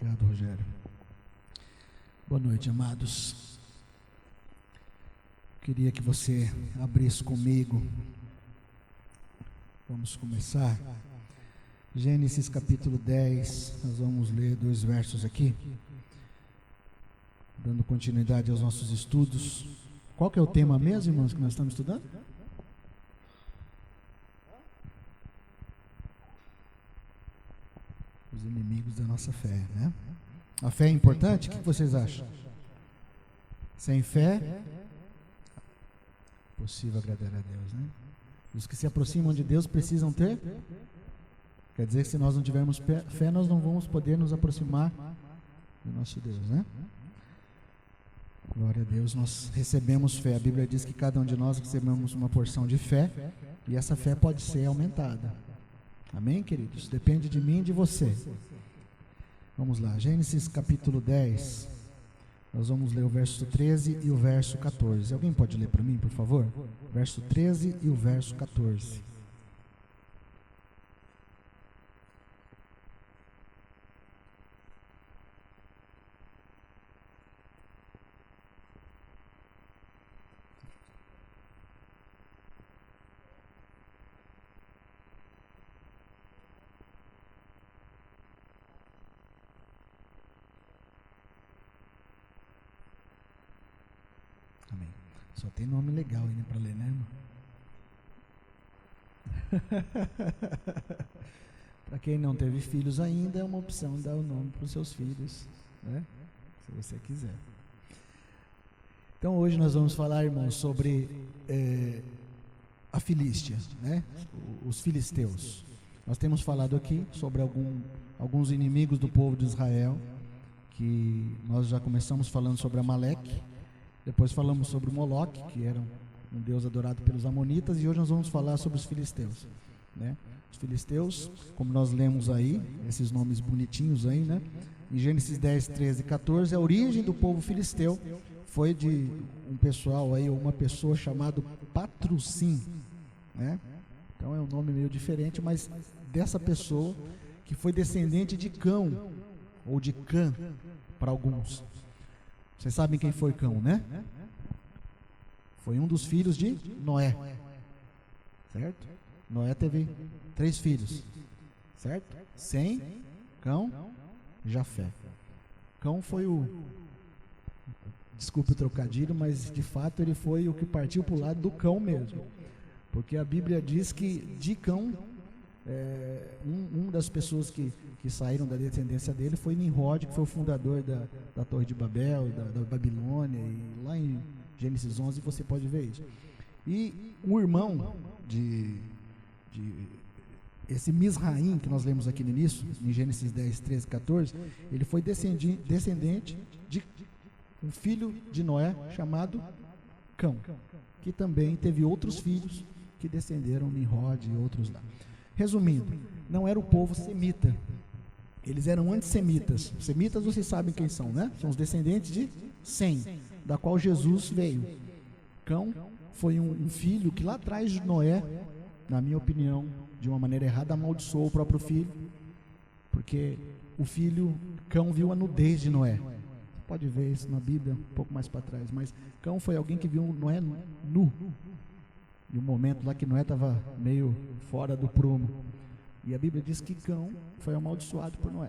Obrigado, Rogério. Boa noite, amados. Queria que você abrisse comigo. Vamos começar. Gênesis capítulo 10. Nós vamos ler 2 versos aqui, dando continuidade aos nossos estudos. Qual que é o tema mesmo, irmãos, que nós estamos estudando? Os inimigos da nossa fé, né? A fé é importante? O que vocês acham? Sem fé, é possível agradar a Deus, né? Os que se aproximam de Deus precisam ter. Quer dizer que se nós não tivermos fé, nós não vamos poder nos aproximar do nosso Deus, né? Glória a Deus, nós recebemos fé. A Bíblia diz que cada um de nós recebemos uma porção de fé, e essa fé pode ser aumentada. Amém, queridos? Depende de mim e de você. Vamos lá, Gênesis capítulo 10. Nós vamos ler o verso 13 e o verso 14. Alguém pode ler para mim, por favor? Verso 13 e o verso 14. Amém. Só tem nome legal ainda para ler, né, irmão? Para quem não teve filhos ainda, é uma opção dar o nome para os seus filhos, né? Se você quiser. Então hoje nós vamos falar, irmãos, sobre a Filístia, né? Os filisteus. Nós temos falado aqui sobre alguns inimigos do povo de Israel, que nós já começamos falando sobre Amaleque. Depois falamos sobre Moloque, que era um deus adorado pelos amonitas, e hoje nós vamos falar sobre os filisteus, né? Os filisteus, como nós lemos aí, esses nomes bonitinhos aí, né? Em Gênesis 10, 13 e 14, a origem do povo filisteu foi de um pessoal aí, ou uma pessoa chamada Patrocim, né? Então é um nome meio diferente, mas dessa pessoa que foi descendente de Cão, ou de Cã, para alguns. Vocês sabem quem foi Cão, né? Foi um dos filhos de Noé, certo? Noé teve 3 filhos, certo? Sem, Cão, Jafé. Cão foi desculpe o trocadilho, mas de fato ele foi o que partiu para o lado do cão mesmo. Porque a Bíblia diz que de Cão, uma das pessoas que saíram da descendência dele foi Nimrod, que foi o fundador da Torre de Babel, da Babilônia, e lá em Gênesis 11 você pode ver isso. E o irmão de esse Misraim, que nós lemos aqui no início, em Gênesis 10, 13, 14, ele foi descendente de um filho de Noé chamado Cão, que também teve outros filhos que descenderam, Nimrod e outros lá. Resumindo, não era o povo semita, eles eram antissemitas. Semitas vocês sabem quem são, né? São os descendentes de Sem, da qual Jesus veio. Cão foi um filho que lá atrás de Noé, na minha opinião, de uma maneira errada, amaldiçoou o próprio filho, porque o filho, Cão, viu a nudez de Noé. Você pode ver isso na Bíblia, um pouco mais para trás, mas Cão foi alguém que viu Noé nu. E um momento lá que Noé estava meio fora do prumo. E a Bíblia diz que Cão foi amaldiçoado por Noé.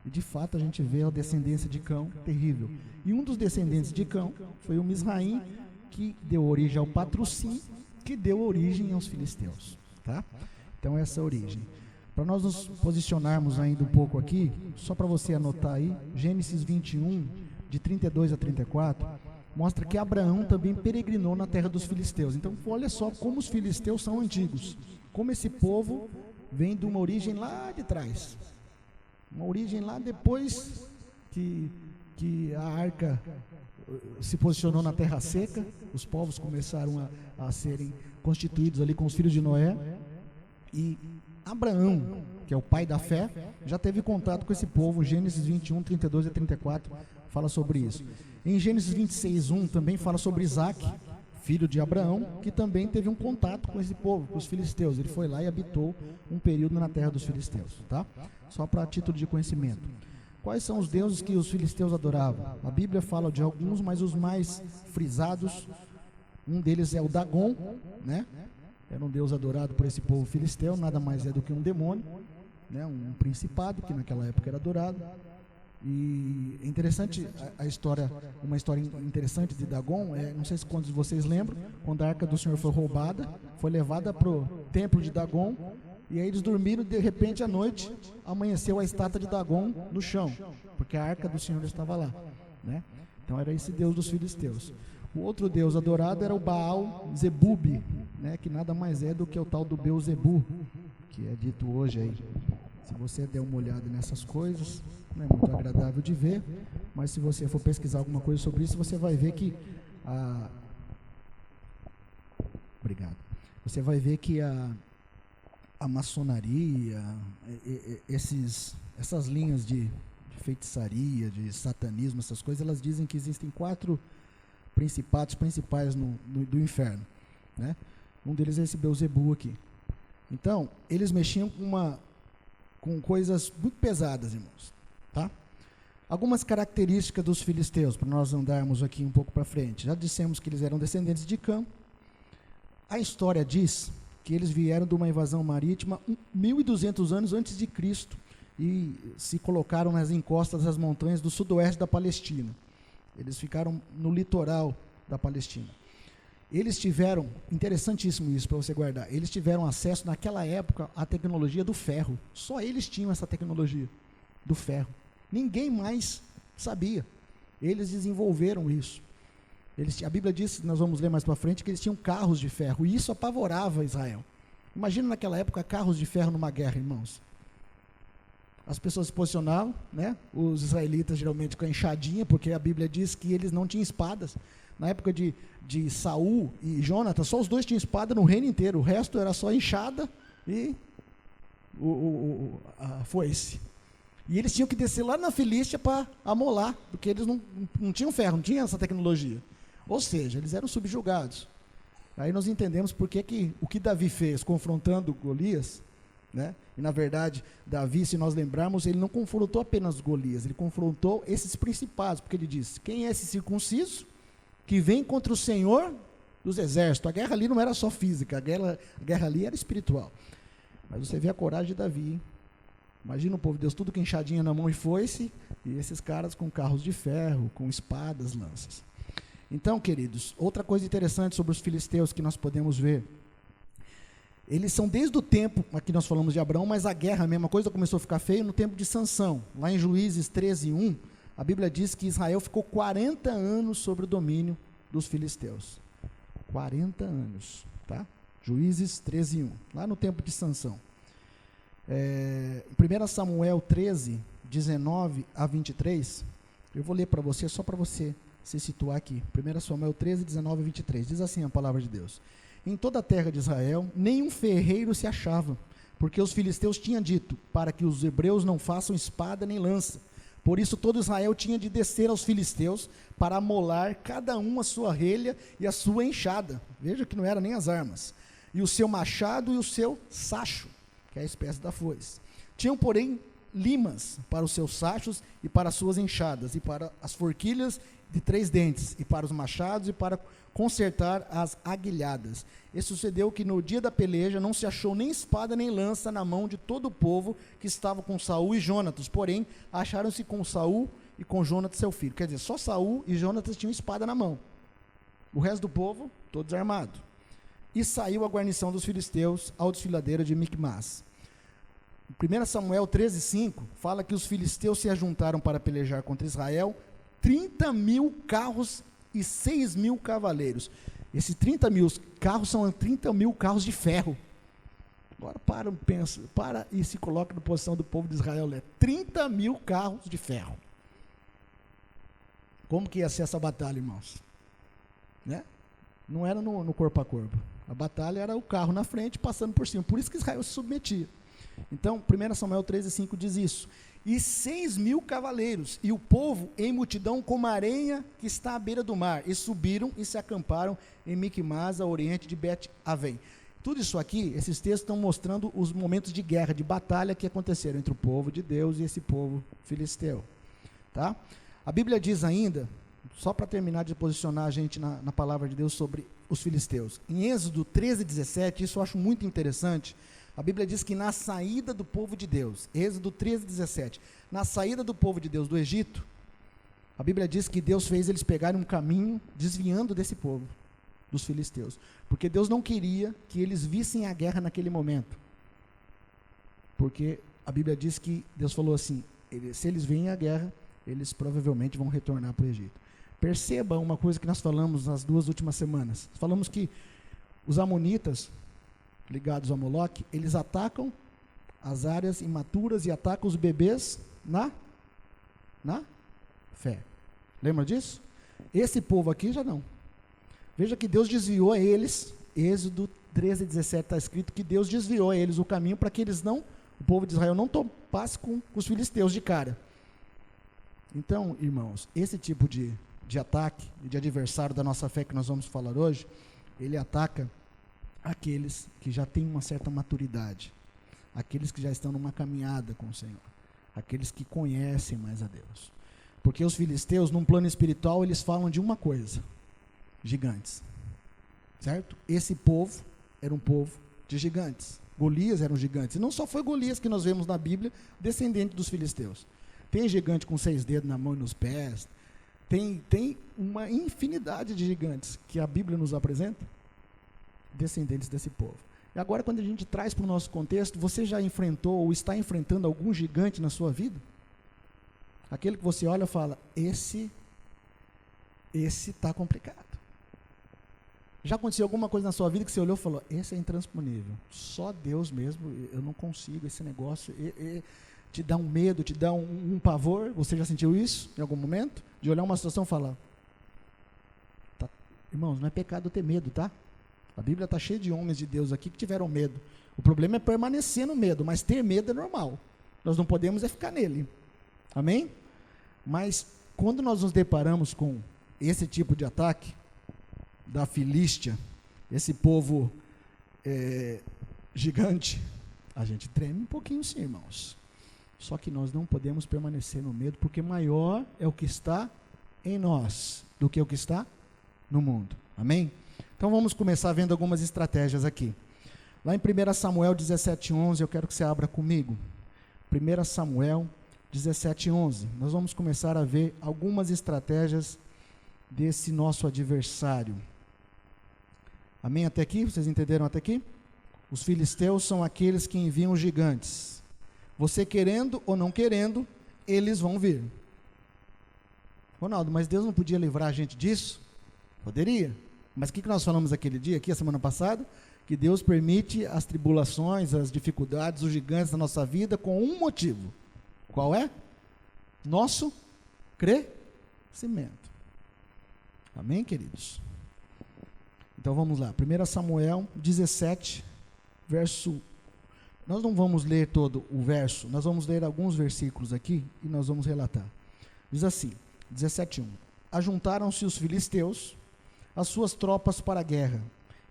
E de fato a gente vê a descendência de Cão terrível. E um dos descendentes de Cão foi o Misraim, que deu origem ao Patrocim, que deu origem aos filisteus. Tá? Então essa é a origem. Para nós nos posicionarmos ainda um pouco aqui, só para você anotar aí, Gênesis 21, de 32 a 34, mostra que Abraão também peregrinou na terra dos filisteus. Então olha só como os filisteus são antigos, como esse povo vem de uma origem lá de trás, uma origem lá depois que a arca se posicionou na terra seca, os povos começaram a serem constituídos ali com os filhos de Noé, e Abraão, que é o pai da fé, já teve contato com esse povo. Gênesis 21, 32 a 34 fala sobre isso. Em Gênesis 26, 1 também fala sobre Isaac, filho de Abraão, que também teve um contato com esse povo, com os filisteus. Ele foi lá e habitou um período na terra dos filisteus, tá? Só para título de conhecimento. Quais são os deuses que os filisteus adoravam? A Bíblia fala de alguns, mas os mais frisados, um deles é o Dagon, né? Era um deus adorado por esse povo filisteu, nada mais é do que um demônio, né? Um principado que naquela época era adorado. E é interessante a história, uma história interessante de Dagon, não sei se quantos de vocês lembram, quando a arca do Senhor foi roubada, foi levada para o templo de Dagon, e aí eles dormiram, de repente à noite amanheceu a estátua de Dagon no chão, porque a arca do Senhor estava lá, né? Então era esse deus dos filisteus. O outro deus adorado era o Baal Zebub, né? Que nada mais é do que o tal do Beuzebu, que é dito hoje aí. Se você der uma olhada nessas coisas, não é muito agradável de ver, mas se você for pesquisar alguma coisa sobre isso, você vai ver que você vai ver que a maçonaria, essas linhas de feitiçaria, de satanismo, essas coisas, elas dizem que existem 4 principados principais do inferno, né? Um deles é esse Beuzebu aqui. Então, eles mexiam com coisas muito pesadas, irmãos, tá? Algumas características dos filisteus, para nós andarmos aqui um pouco para frente. Já dissemos que eles eram descendentes de Cã. A história diz que eles vieram de uma invasão marítima 1.200 anos antes de Cristo e se colocaram nas encostas das montanhas do sudoeste da Palestina. Eles ficaram no litoral da Palestina. Eles tiveram, interessantíssimo isso para você guardar, eles tiveram acesso naquela época à tecnologia do ferro. Só eles tinham essa tecnologia do ferro. Ninguém mais sabia. Eles desenvolveram isso. A Bíblia diz, nós vamos ler mais para frente, que eles tinham carros de ferro, e isso apavorava Israel. Imagina naquela época carros de ferro numa guerra, irmãos. As pessoas se posicionavam, né? Os israelitas geralmente com a enxadinha, porque a Bíblia diz que eles não tinham espadas. Na época de Saul e Jonatas, só os dois tinham espada no reino inteiro, o resto era só enxada e a foice. E eles tinham que descer lá na Filístia para amolar, porque eles não tinham ferro, não tinham essa tecnologia. Ou seja, eles eram subjugados. Aí nós entendemos por que o que Davi fez confrontando Golias, né? E na verdade, Davi, se nós lembrarmos, ele não confrontou apenas Golias, ele confrontou esses principados, porque ele disse: quem é esse circunciso que vem contra o Senhor dos exércitos? A guerra ali não era só física, a guerra ali era espiritual. Mas você vê a coragem de Davi, hein? Imagina o povo de Deus, tudo com enxadinha na mão e foice, e esses caras com carros de ferro, com espadas, lanças. Então, queridos, outra coisa interessante sobre os filisteus que nós podemos ver, eles são desde o tempo, aqui nós falamos de Abraão, mas a guerra, a mesma coisa, começou a ficar feia no tempo de Sansão. Lá em Juízes 13:1, a Bíblia diz que Israel ficou 40 anos sob o domínio dos filisteus. 40 anos, tá? Juízes 13:1, lá no tempo de Sansão. 1 Samuel 13, 19 a 23, eu vou ler para você, só para você se situar aqui. 1 Samuel 13, 19 a 23, diz assim a palavra de Deus: em toda a terra de Israel, nenhum ferreiro se achava, porque os filisteus tinham dito, para que os hebreus não façam espada nem lança. Por isso todo Israel tinha de descer aos filisteus, para amolar cada um a sua relha e a sua enxada. Veja que não eram nem as armas. E o seu machado e o seu sacho, que é a espécie da foice. Tinham, porém, limas para os seus sachos e para as suas enxadas, e para as forquilhas de 3 dentes, e para os machados, e para consertar as aguilhadas. E sucedeu que no dia da peleja não se achou nem espada nem lança na mão de todo o povo que estava com Saul e Jonatas, porém acharam-se com Saul e com Jonatas seu filho. Quer dizer, só Saul e Jonatas tinham espada na mão. O resto do povo, todo desarmado. E saiu a guarnição dos filisteus ao desfiladeiro de Micmas. 1 Samuel 13:5 fala que os filisteus se ajuntaram para pelejar contra Israel, 30.000 carros e 6.000 cavaleiros. Esses 30.000 carros são 30.000 carros de ferro. Agora para e se coloca na posição do povo de Israel, 30.000 carros de ferro. Como que ia ser essa batalha, irmãos? Né? Não era no corpo a corpo. A batalha era o carro na frente, passando por cima. Por isso que Israel se submetia. Então, 1 Samuel 13:5 diz isso. E 6.000 cavaleiros, e o povo em multidão como a areia que está à beira do mar. E subiram e se acamparam em Micmas, a oriente de Bet-Aven. Tudo isso aqui, esses textos estão mostrando os momentos de guerra, de batalha que aconteceram entre o povo de Deus e esse povo filisteu. Tá? A Bíblia diz ainda, só para terminar de posicionar a gente na palavra de Deus sobre os filisteus, em Êxodo 13:17, isso eu acho muito interessante. A Bíblia diz que na saída do povo de Deus, Êxodo 13:17, na saída do povo de Deus do Egito, a Bíblia diz que Deus fez eles pegarem um caminho desviando desse povo, dos filisteus, porque Deus não queria que eles vissem a guerra naquele momento, porque a Bíblia diz que Deus falou assim, se eles veem a guerra, eles provavelmente vão retornar para o Egito. Perceba uma coisa que nós falamos nas 2 últimas semanas, falamos que os amonitas, ligados a Moloque, eles atacam as áreas imaturas e atacam os bebês na fé. Lembra disso? Esse povo aqui já não. Veja que Deus desviou a eles, Êxodo 13:17 está escrito que Deus desviou a eles o caminho para que eles não, o povo de Israel não topasse com os filisteus de cara. Então, irmãos, esse tipo de ataque, de adversário da nossa fé que nós vamos falar hoje, ele ataca aqueles que já têm uma certa maturidade, aqueles que já estão numa caminhada com o Senhor, aqueles que conhecem mais a Deus. Porque os filisteus, num plano espiritual, eles falam de uma coisa: gigantes. Certo? Esse povo era um povo de gigantes. Golias era um gigante. E não só foi Golias que nós vemos na Bíblia, descendente dos filisteus. Tem gigante com 6 dedos na mão e nos pés. Tem uma infinidade de gigantes que a Bíblia nos apresenta, descendentes desse povo. E agora, quando a gente traz para o nosso contexto, você já enfrentou ou está enfrentando algum gigante na sua vida? Aquele que você olha e fala, esse está complicado. Já aconteceu alguma coisa na sua vida que você olhou e falou, esse é intransponível, só Deus mesmo, eu não consigo, esse negócio, te dá um medo, te dá um pavor? Você já sentiu isso em algum momento? De olhar uma situação e falar, tá, irmãos, não é pecado ter medo, tá? A Bíblia está cheia de homens de Deus aqui que tiveram medo. O problema é permanecer no medo, mas ter medo é normal. Nós não podemos é ficar nele. Amém? Mas quando nós nos deparamos com esse tipo de ataque, da Filístia, esse povo gigante, a gente treme um pouquinho sim, irmãos. Só que nós não podemos permanecer no medo, porque maior é o que está em nós do que o que está no mundo. Amém? Então vamos começar vendo algumas estratégias aqui. Lá em 1 Samuel 17:11, eu quero que você abra comigo. 1 Samuel 17:11. Nós vamos começar a ver algumas estratégias desse nosso adversário. Amém até aqui? Vocês entenderam até aqui? Os filisteus são aqueles que enviam gigantes. Você querendo ou não querendo, eles vão vir. Ronaldo, mas Deus não podia livrar a gente disso? Poderia. Mas o que nós falamos aquele dia, aqui a semana passada? Que Deus permite as tribulações, as dificuldades, os gigantes da nossa vida com um motivo. Qual é? Nosso crescimento. Amém, queridos? Então vamos lá, 1 Samuel 17, verso... Nós não vamos ler todo o verso, nós vamos ler alguns versículos aqui e nós vamos relatar. Diz assim, 17:1. Ajuntaram-se os filisteus, as suas tropas para a guerra,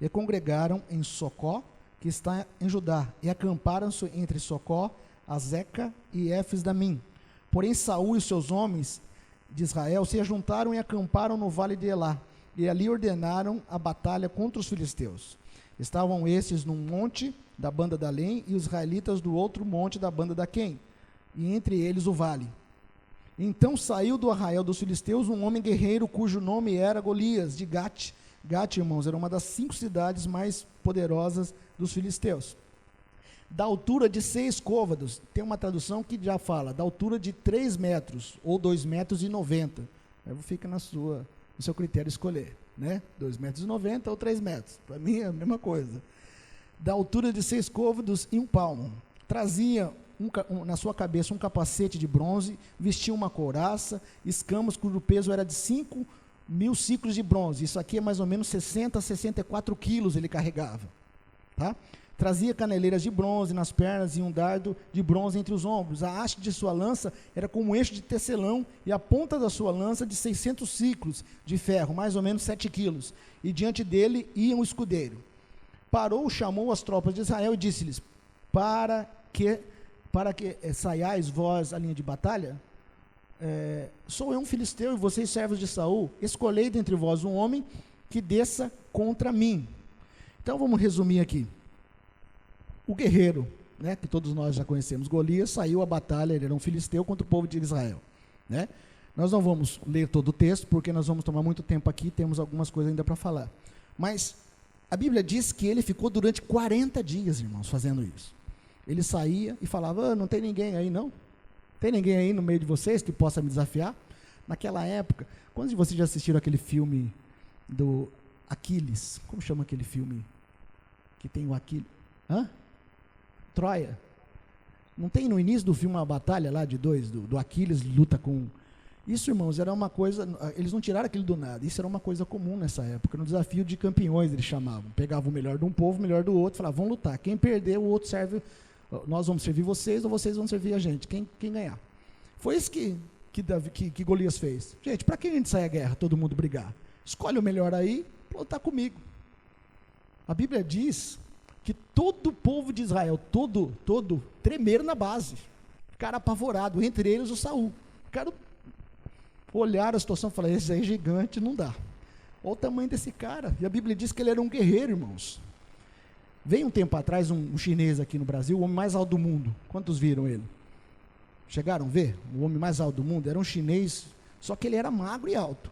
e congregaram em Socó, que está em Judá, e acamparam-se entre Socó, Azeca e Éfes-Damim. Porém Saul e seus homens de Israel se ajuntaram e acamparam no vale de Elá, e ali ordenaram a batalha contra os filisteus. Estavam estes num monte da banda da Além, e os israelitas do outro monte da banda da Quem, e entre eles o vale. Então saiu do arraial dos filisteus um homem guerreiro, cujo nome era Golias, de Gate. Gate, irmãos, era uma das 5 cidades mais poderosas dos filisteus. Da altura de 6 côvados, tem uma tradução que já fala, da altura de 3 metros, ou 2,90 metros. Aí fica no seu critério escolher, né? 2,90 metros ou 3 metros. Para mim é a mesma coisa. Da altura de 6 côvados e 1 palmo. Trazia na sua cabeça um capacete de bronze, vestia uma couraça, escamas cujo peso era de 5.000 ciclos de bronze. Isso aqui é mais ou menos 60 a 64 quilos ele carregava. Tá? Trazia caneleiras de bronze nas pernas e um dardo de bronze entre os ombros. A haste de sua lança era como um eixo de tecelão, e a ponta da sua lança de 600 ciclos de ferro, mais ou menos 7 quilos. E diante dele ia um escudeiro. Parou, chamou as tropas de Israel e disse-lhes, para que saiais vós à linha de batalha? sou eu um filisteu e vocês servos de Saul, escolhei dentre vós um homem que desça contra mim. Então vamos resumir aqui. O guerreiro, né, que todos nós já conhecemos, Golias, saiu à batalha, ele era um filisteu contra o povo de Israel, né? Nós não vamos ler todo o texto, porque nós vamos tomar muito tempo aqui, temos algumas coisas ainda para falar. Mas a Bíblia diz que ele ficou durante 40 dias, irmãos, fazendo isso. Ele saía e falava, não tem ninguém aí não? Tem ninguém aí no meio de vocês que possa me desafiar? Naquela época, quantos de vocês já assistiram aquele filme do Aquiles? Como chama aquele filme que tem o Aquiles? Troia. Não tem no início do filme uma batalha lá de dois, do Aquiles luta com... Isso, irmãos, era uma coisa, eles não tiraram aquilo do nada, isso era uma coisa comum nessa época, no desafio de campeões eles chamavam, pegavam o melhor de um povo, o melhor do outro, falavam, vamos lutar, quem perder, o outro serve, nós vamos servir vocês ou vocês vão servir a gente, quem ganhar. Foi isso que Golias fez. Gente, para que a gente sair à guerra, todo mundo brigar? Escolhe o melhor aí, lutar comigo. A Bíblia diz que todo o povo de Israel, todo tremeram na base, ficaram apavorados, entre eles o Saul, ficaram... olharam a situação e falaram, esse aí é gigante, não dá. Olha o tamanho desse cara. E a Bíblia diz que ele era um guerreiro, irmãos. Veio um tempo atrás um chinês aqui no Brasil, o homem mais alto do mundo. Quantos viram ele? Chegaram a ver? O homem mais alto do mundo era um chinês, só que ele era magro e alto,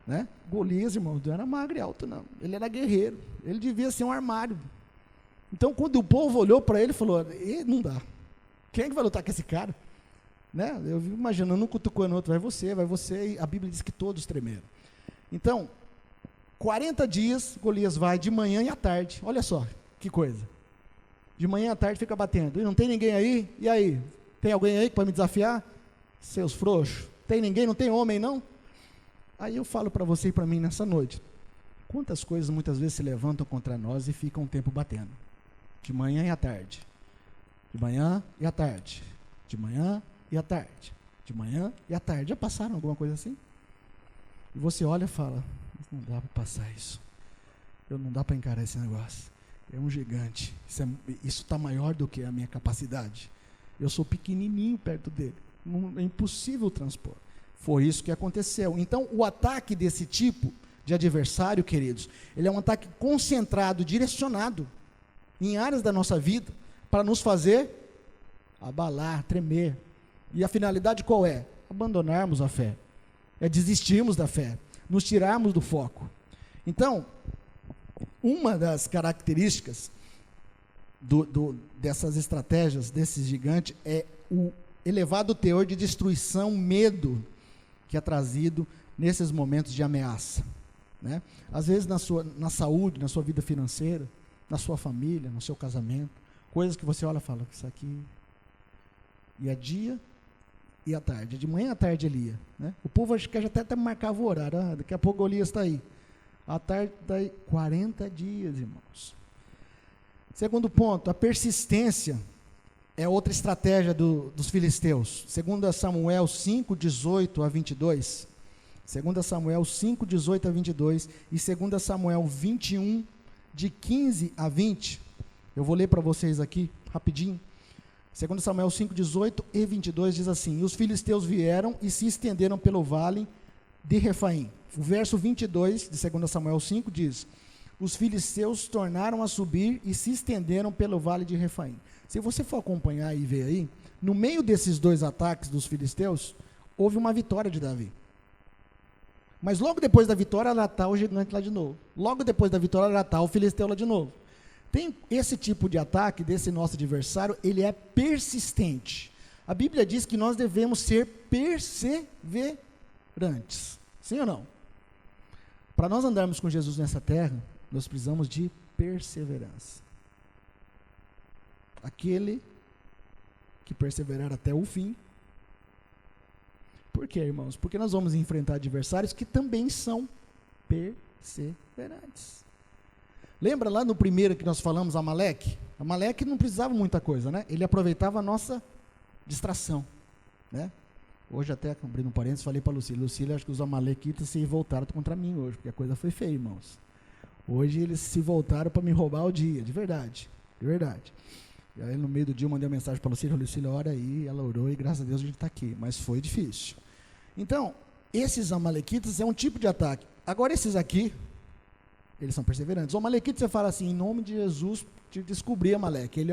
né? Golias, irmão, não era magro e alto, não. Ele era guerreiro. Ele devia ser um armário. Então, quando o povo olhou para ele, falou, não dá. Quem é que vai lutar com esse cara? Né? Eu vivo imaginando um cutucando o outro, vai você, e a Bíblia diz que todos tremeram. Então, 40 dias, Golias vai de manhã e à tarde, olha só, que coisa, de manhã e à tarde fica batendo, e não tem ninguém aí, e aí, tem alguém aí que pode me desafiar? Seus frouxos, tem ninguém, não tem homem não? Aí eu falo para você e para mim nessa noite, quantas coisas muitas vezes se levantam contra nós e ficam um tempo batendo, de manhã e à tarde, de manhã e à tarde, de manhã e à tarde, de manhã e à tarde. Já passaram alguma coisa assim? E você olha e fala, não dá para passar isso, não dá para encarar esse negócio, é um gigante, isso está maior do que a minha capacidade, eu sou pequenininho perto dele, é impossível transpor. Foi isso que aconteceu. Então o ataque desse tipo de adversário, queridos, ele é um ataque concentrado, direcionado em áreas da nossa vida, para nos fazer abalar, tremer. E a finalidade qual é? Abandonarmos a fé, é desistirmos da fé, nos tirarmos do foco. Então, uma das características dessas estratégias, desses gigantes, é o elevado teor de destruição, medo, que é trazido nesses momentos de ameaça, né? Às vezes na saúde, na sua vida financeira, na sua família, no seu casamento, coisas que você olha e fala, isso aqui... E a dia e à tarde, de manhã à tarde ele ia, né? O povo acho que até marcava o horário, daqui a pouco Golias está aí, à tarde está aí, 40 dias, irmãos. Segundo ponto, a persistência é outra estratégia dos filisteus. 2 Samuel 5, 18 a 22, 2 Samuel 5, 18 a 22 e 2 Samuel 21, de 15 a 20, eu vou ler para vocês aqui, rapidinho. 2 Samuel 5, 18 e 22 diz assim, e os filisteus vieram e se estenderam pelo vale de Refaim. O verso 22 de 2 Samuel 5 diz, os filisteus tornaram a subir e se estenderam pelo vale de Refaim. Se você for acompanhar e ver aí, no meio desses dois ataques dos filisteus, houve uma vitória de Davi. Mas logo depois da vitória, lá está o gigante lá de novo. Logo depois da vitória, lá está o filisteu lá de novo. Tem esse tipo de ataque desse nosso adversário, ele é persistente. A Bíblia diz que nós devemos ser perseverantes. Sim ou não? Para nós andarmos com Jesus nessa terra, nós precisamos de perseverança. Aquele que perseverar até o fim. Por quê, irmãos? Porque nós vamos enfrentar adversários que também são perseverantes. Lembra lá no primeiro que nós falamos, Amaleque? Amaleque não precisava muita coisa, né? Ele aproveitava a nossa distração, né? Hoje até, abrindo um parênteses, falei para a Lucília, acho que os amalequitas se voltaram contra mim hoje, porque a coisa foi feia, irmãos. Hoje eles se voltaram para me roubar o dia, de verdade, de verdade. E aí no meio do dia eu mandei uma mensagem para a Lucília, ora aí, ela orou e graças a Deus a gente está aqui, mas foi difícil. Então, esses amalequitas é um tipo de ataque. Agora, esses aqui, eles são perseverantes. O amalequita, você fala assim, em nome de Jesus, te descobri, Amaleque. Ele,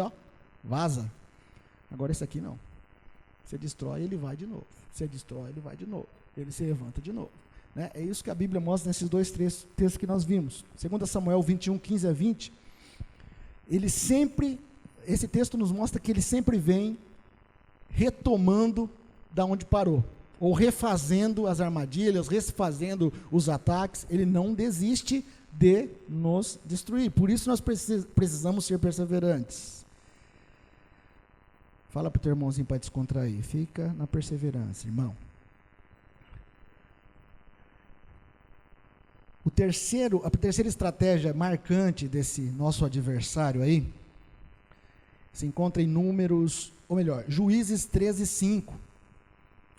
vaza. Agora, esse aqui não. Você destrói, ele vai de novo. Você destrói, ele vai de novo. Ele se levanta de novo. Né? É isso que a Bíblia mostra nesses dois textos que nós vimos. 2 Samuel 21, 15 a 20. Esse texto nos mostra que ele sempre vem retomando da onde parou. Ou refazendo as armadilhas, refazendo os ataques. Ele não desiste de nos destruir. Por isso nós precisamos ser perseverantes. Fala para o teu irmãozinho para descontrair. Fica na perseverança, irmão. A terceira estratégia marcante desse nosso adversário aí, se encontra em Juízes 13, 5.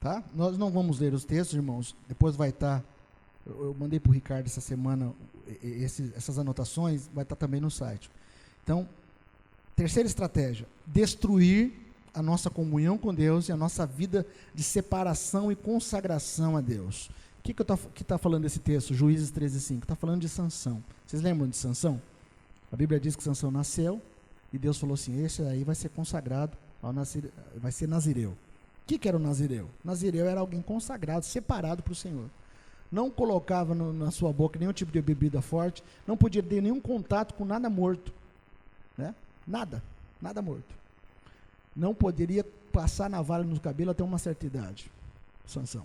Tá? Nós não vamos ler os textos, irmãos, depois vai estar, eu mandei para o Ricardo essa semana, essas anotações, vai estar também no site. Então, terceira estratégia, destruir a nossa comunhão com Deus e a nossa vida de separação e consagração a Deus. O que está falando esse texto, Juízes 13, 5? Está falando de Sansão. Vocês lembram de Sansão? A Bíblia diz que Sansão nasceu e Deus falou assim, esse aí vai ser consagrado, vai ser nazireu. O que era o nazireu? Nazireu era alguém consagrado, separado para o Senhor. Não colocava na sua boca nenhum tipo de bebida forte, não podia ter nenhum contato com nada morto. Né? Nada morto. Não poderia passar navalha no cabelo até uma certa idade. Sansão.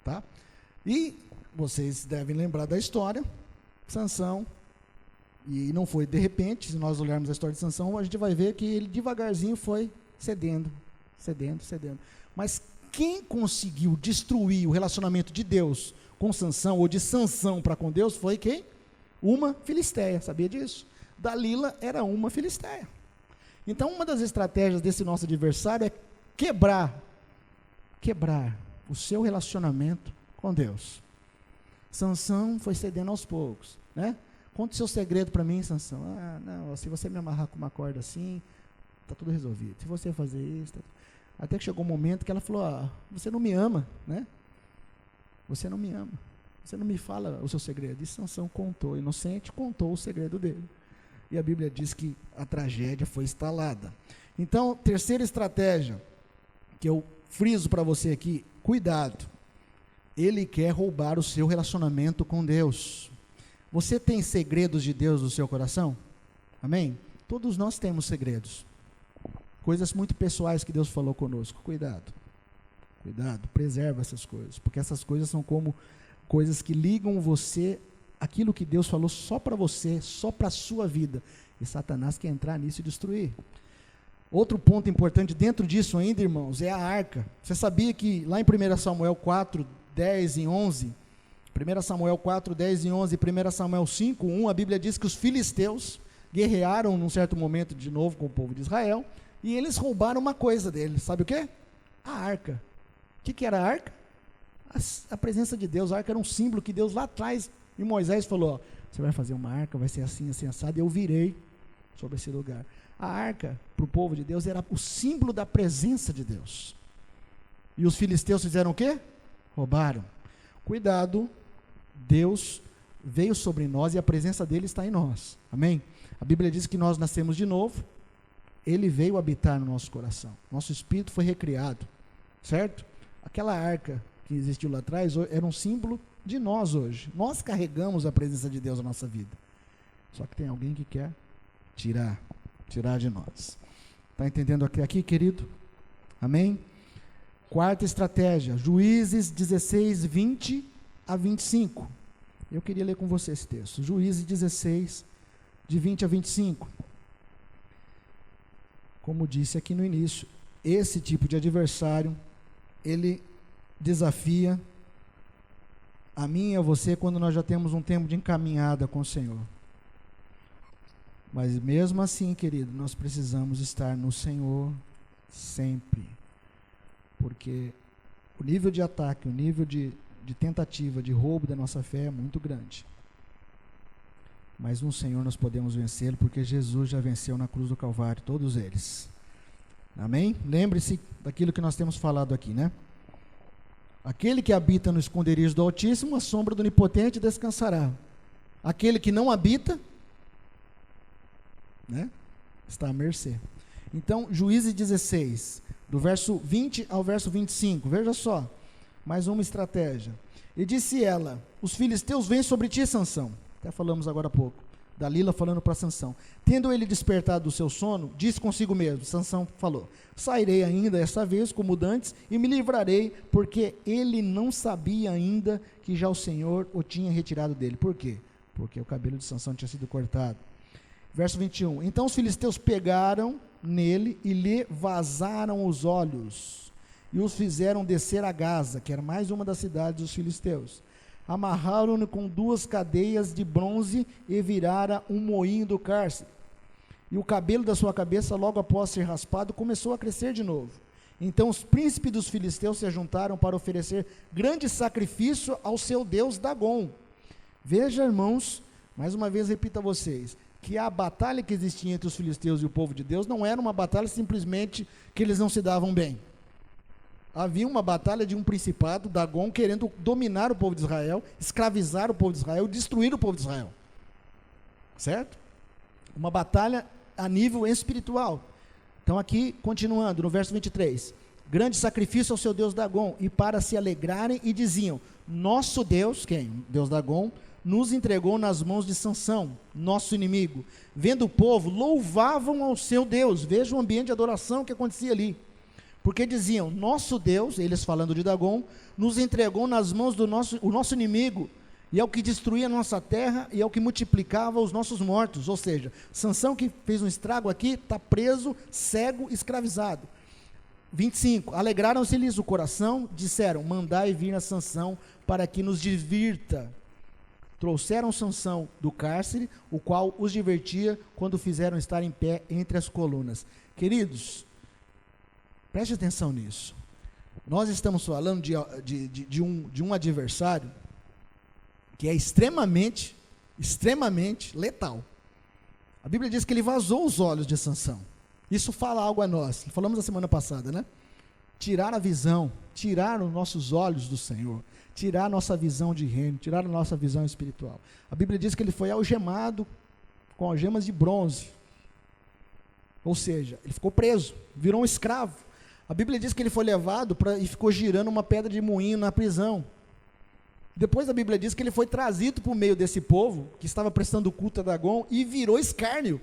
Tá? E vocês devem lembrar da história, Sansão, e não foi de repente, se nós olharmos a história de Sansão, a gente vai ver que ele devagarzinho foi cedendo. Mas quem conseguiu destruir o relacionamento de Deus com Sansão, ou de Sansão para com Deus, foi quem? Uma filisteia, sabia disso? Dalila era uma filisteia. Então, uma das estratégias desse nosso adversário é quebrar o seu relacionamento com Deus. Sansão foi cedendo aos poucos, né? Conta o seu segredo para mim, Sansão. Não, se você me amarrar com uma corda assim, está tudo resolvido. Se você fazer isso... Até que chegou um momento que ela falou, você não me ama, né? Você não me ama. Você não me fala o seu segredo. E Sansão contou, inocente, contou o segredo dele. E a Bíblia diz que a tragédia foi instalada. Então, terceira estratégia, que eu friso para você aqui, cuidado. Ele quer roubar o seu relacionamento com Deus. Você tem segredos de Deus no seu coração? Amém? Todos nós temos segredos. Coisas muito pessoais que Deus falou conosco. Cuidado, preserva essas coisas, porque essas coisas são como coisas que ligam você, aquilo que Deus falou só para você, só para a sua vida, e Satanás quer entrar nisso e destruir. Outro ponto importante dentro disso ainda, irmãos, é a arca. Você sabia que lá em 1 Samuel 4, 10 e 11, 1 Samuel 4, 10 e 11, 1 Samuel 5, 1, a Bíblia diz que os filisteus guerrearam num certo momento de novo com o povo de Israel, e eles roubaram uma coisa deles, sabe o quê? A arca. O que era a arca? A presença de Deus. A arca era um símbolo que Deus lá atrás, e Moisés falou, você vai fazer uma arca, vai ser assim, assim, assado, e eu virei sobre esse lugar. A arca, para o povo de Deus, era o símbolo da presença de Deus. E os filisteus fizeram o quê? Roubaram. Cuidado, Deus veio sobre nós e a presença dele está em nós. Amém? A Bíblia diz que nós nascemos de novo, ele veio habitar no nosso coração. Nosso espírito foi recriado, certo? Aquela arca que existiu lá atrás era um símbolo de nós hoje. Nós carregamos a presença de Deus na nossa vida. Só que tem alguém que quer tirar de nós. Está entendendo aqui, querido? Amém? Quarta estratégia, Juízes 16, 20 a 25. Eu queria ler com você esse texto. Juízes 16, de 20 a 25. Como disse aqui no início, esse tipo de adversário, ele desafia a mim e a você quando nós já temos um tempo de encaminhada com o Senhor. Mas mesmo assim, querido, nós precisamos estar no Senhor sempre. Porque o nível de ataque, o nível de tentativa, de roubo da nossa fé é muito grande. Mas no Senhor nós podemos vencê-lo, porque Jesus já venceu na cruz do Calvário, todos eles. Amém? Lembre-se daquilo que nós temos falado aqui, né? Aquele que habita no esconderijo do Altíssimo, a sombra do Onipotente descansará. Aquele que não habita, né, está à mercê. Então, Juízes 16, do verso 20 ao verso 25, veja só, mais uma estratégia. E disse ela: os filisteus vêm sobre ti, Sansão. Até falamos agora há pouco. Dalila falando para Sansão. Tendo ele despertado do seu sono, disse consigo mesmo, Sansão falou: sairei ainda esta vez como dantes e me livrarei, porque ele não sabia ainda que já o Senhor o tinha retirado dele. Por quê? Porque o cabelo de Sansão tinha sido cortado. Verso 21. Então os filisteus pegaram nele e lhe vazaram os olhos e os fizeram descer a Gaza, que era mais uma das cidades dos filisteus. Amarraram-no com 2 cadeias de bronze e viraram um moinho do cárcere. E o cabelo da sua cabeça, logo após ser raspado, começou a crescer de novo. Então os príncipes dos filisteus se juntaram para oferecer grande sacrifício ao seu deus Dagom. Veja, irmãos, mais uma vez repito a vocês, que a batalha que existia entre os filisteus e o povo de Deus não era uma batalha simplesmente que eles não se davam bem. Havia uma batalha de um principado, Dagom, querendo dominar o povo de Israel, escravizar o povo de Israel, destruir o povo de Israel. Certo? Uma batalha a nível espiritual. Então aqui, continuando, no verso 23. Grande sacrifício ao seu Deus Dagom, e para se alegrarem, e diziam: nosso Deus, quem? Deus Dagom, nos entregou nas mãos de Sansão, nosso inimigo. Vendo o povo, louvavam ao seu Deus. Veja o ambiente de adoração que acontecia ali. Porque diziam: nosso Deus, eles falando de Dagom, nos entregou nas mãos do nosso inimigo, e é o que destruía a nossa terra, e é o que multiplicava os nossos mortos. Ou seja, Sansão, que fez um estrago aqui, está preso, cego, escravizado. 25, alegraram-se-lhes o coração, disseram: mandai vir a Sansão, para que nos divirta. Trouxeram Sansão do cárcere, o qual os divertia, quando fizeram estar em pé entre as colunas. Queridos, preste atenção nisso. Nós estamos falando de um adversário que é extremamente letal. A Bíblia diz que ele vazou os olhos de Sansão. Isso fala algo a nós. Falamos na semana passada, né? Tirar a visão, tirar os nossos olhos do Senhor, tirar a nossa visão de reino, tirar a nossa visão espiritual. A Bíblia diz que ele foi algemado com algemas de bronze. Ou seja, ele ficou preso, virou um escravo. A Bíblia diz que ele foi levado e ficou girando uma pedra de moinho na prisão. Depois a Bíblia diz que ele foi trazido para o meio desse povo, que estava prestando culto a Dagom, e virou escárnio.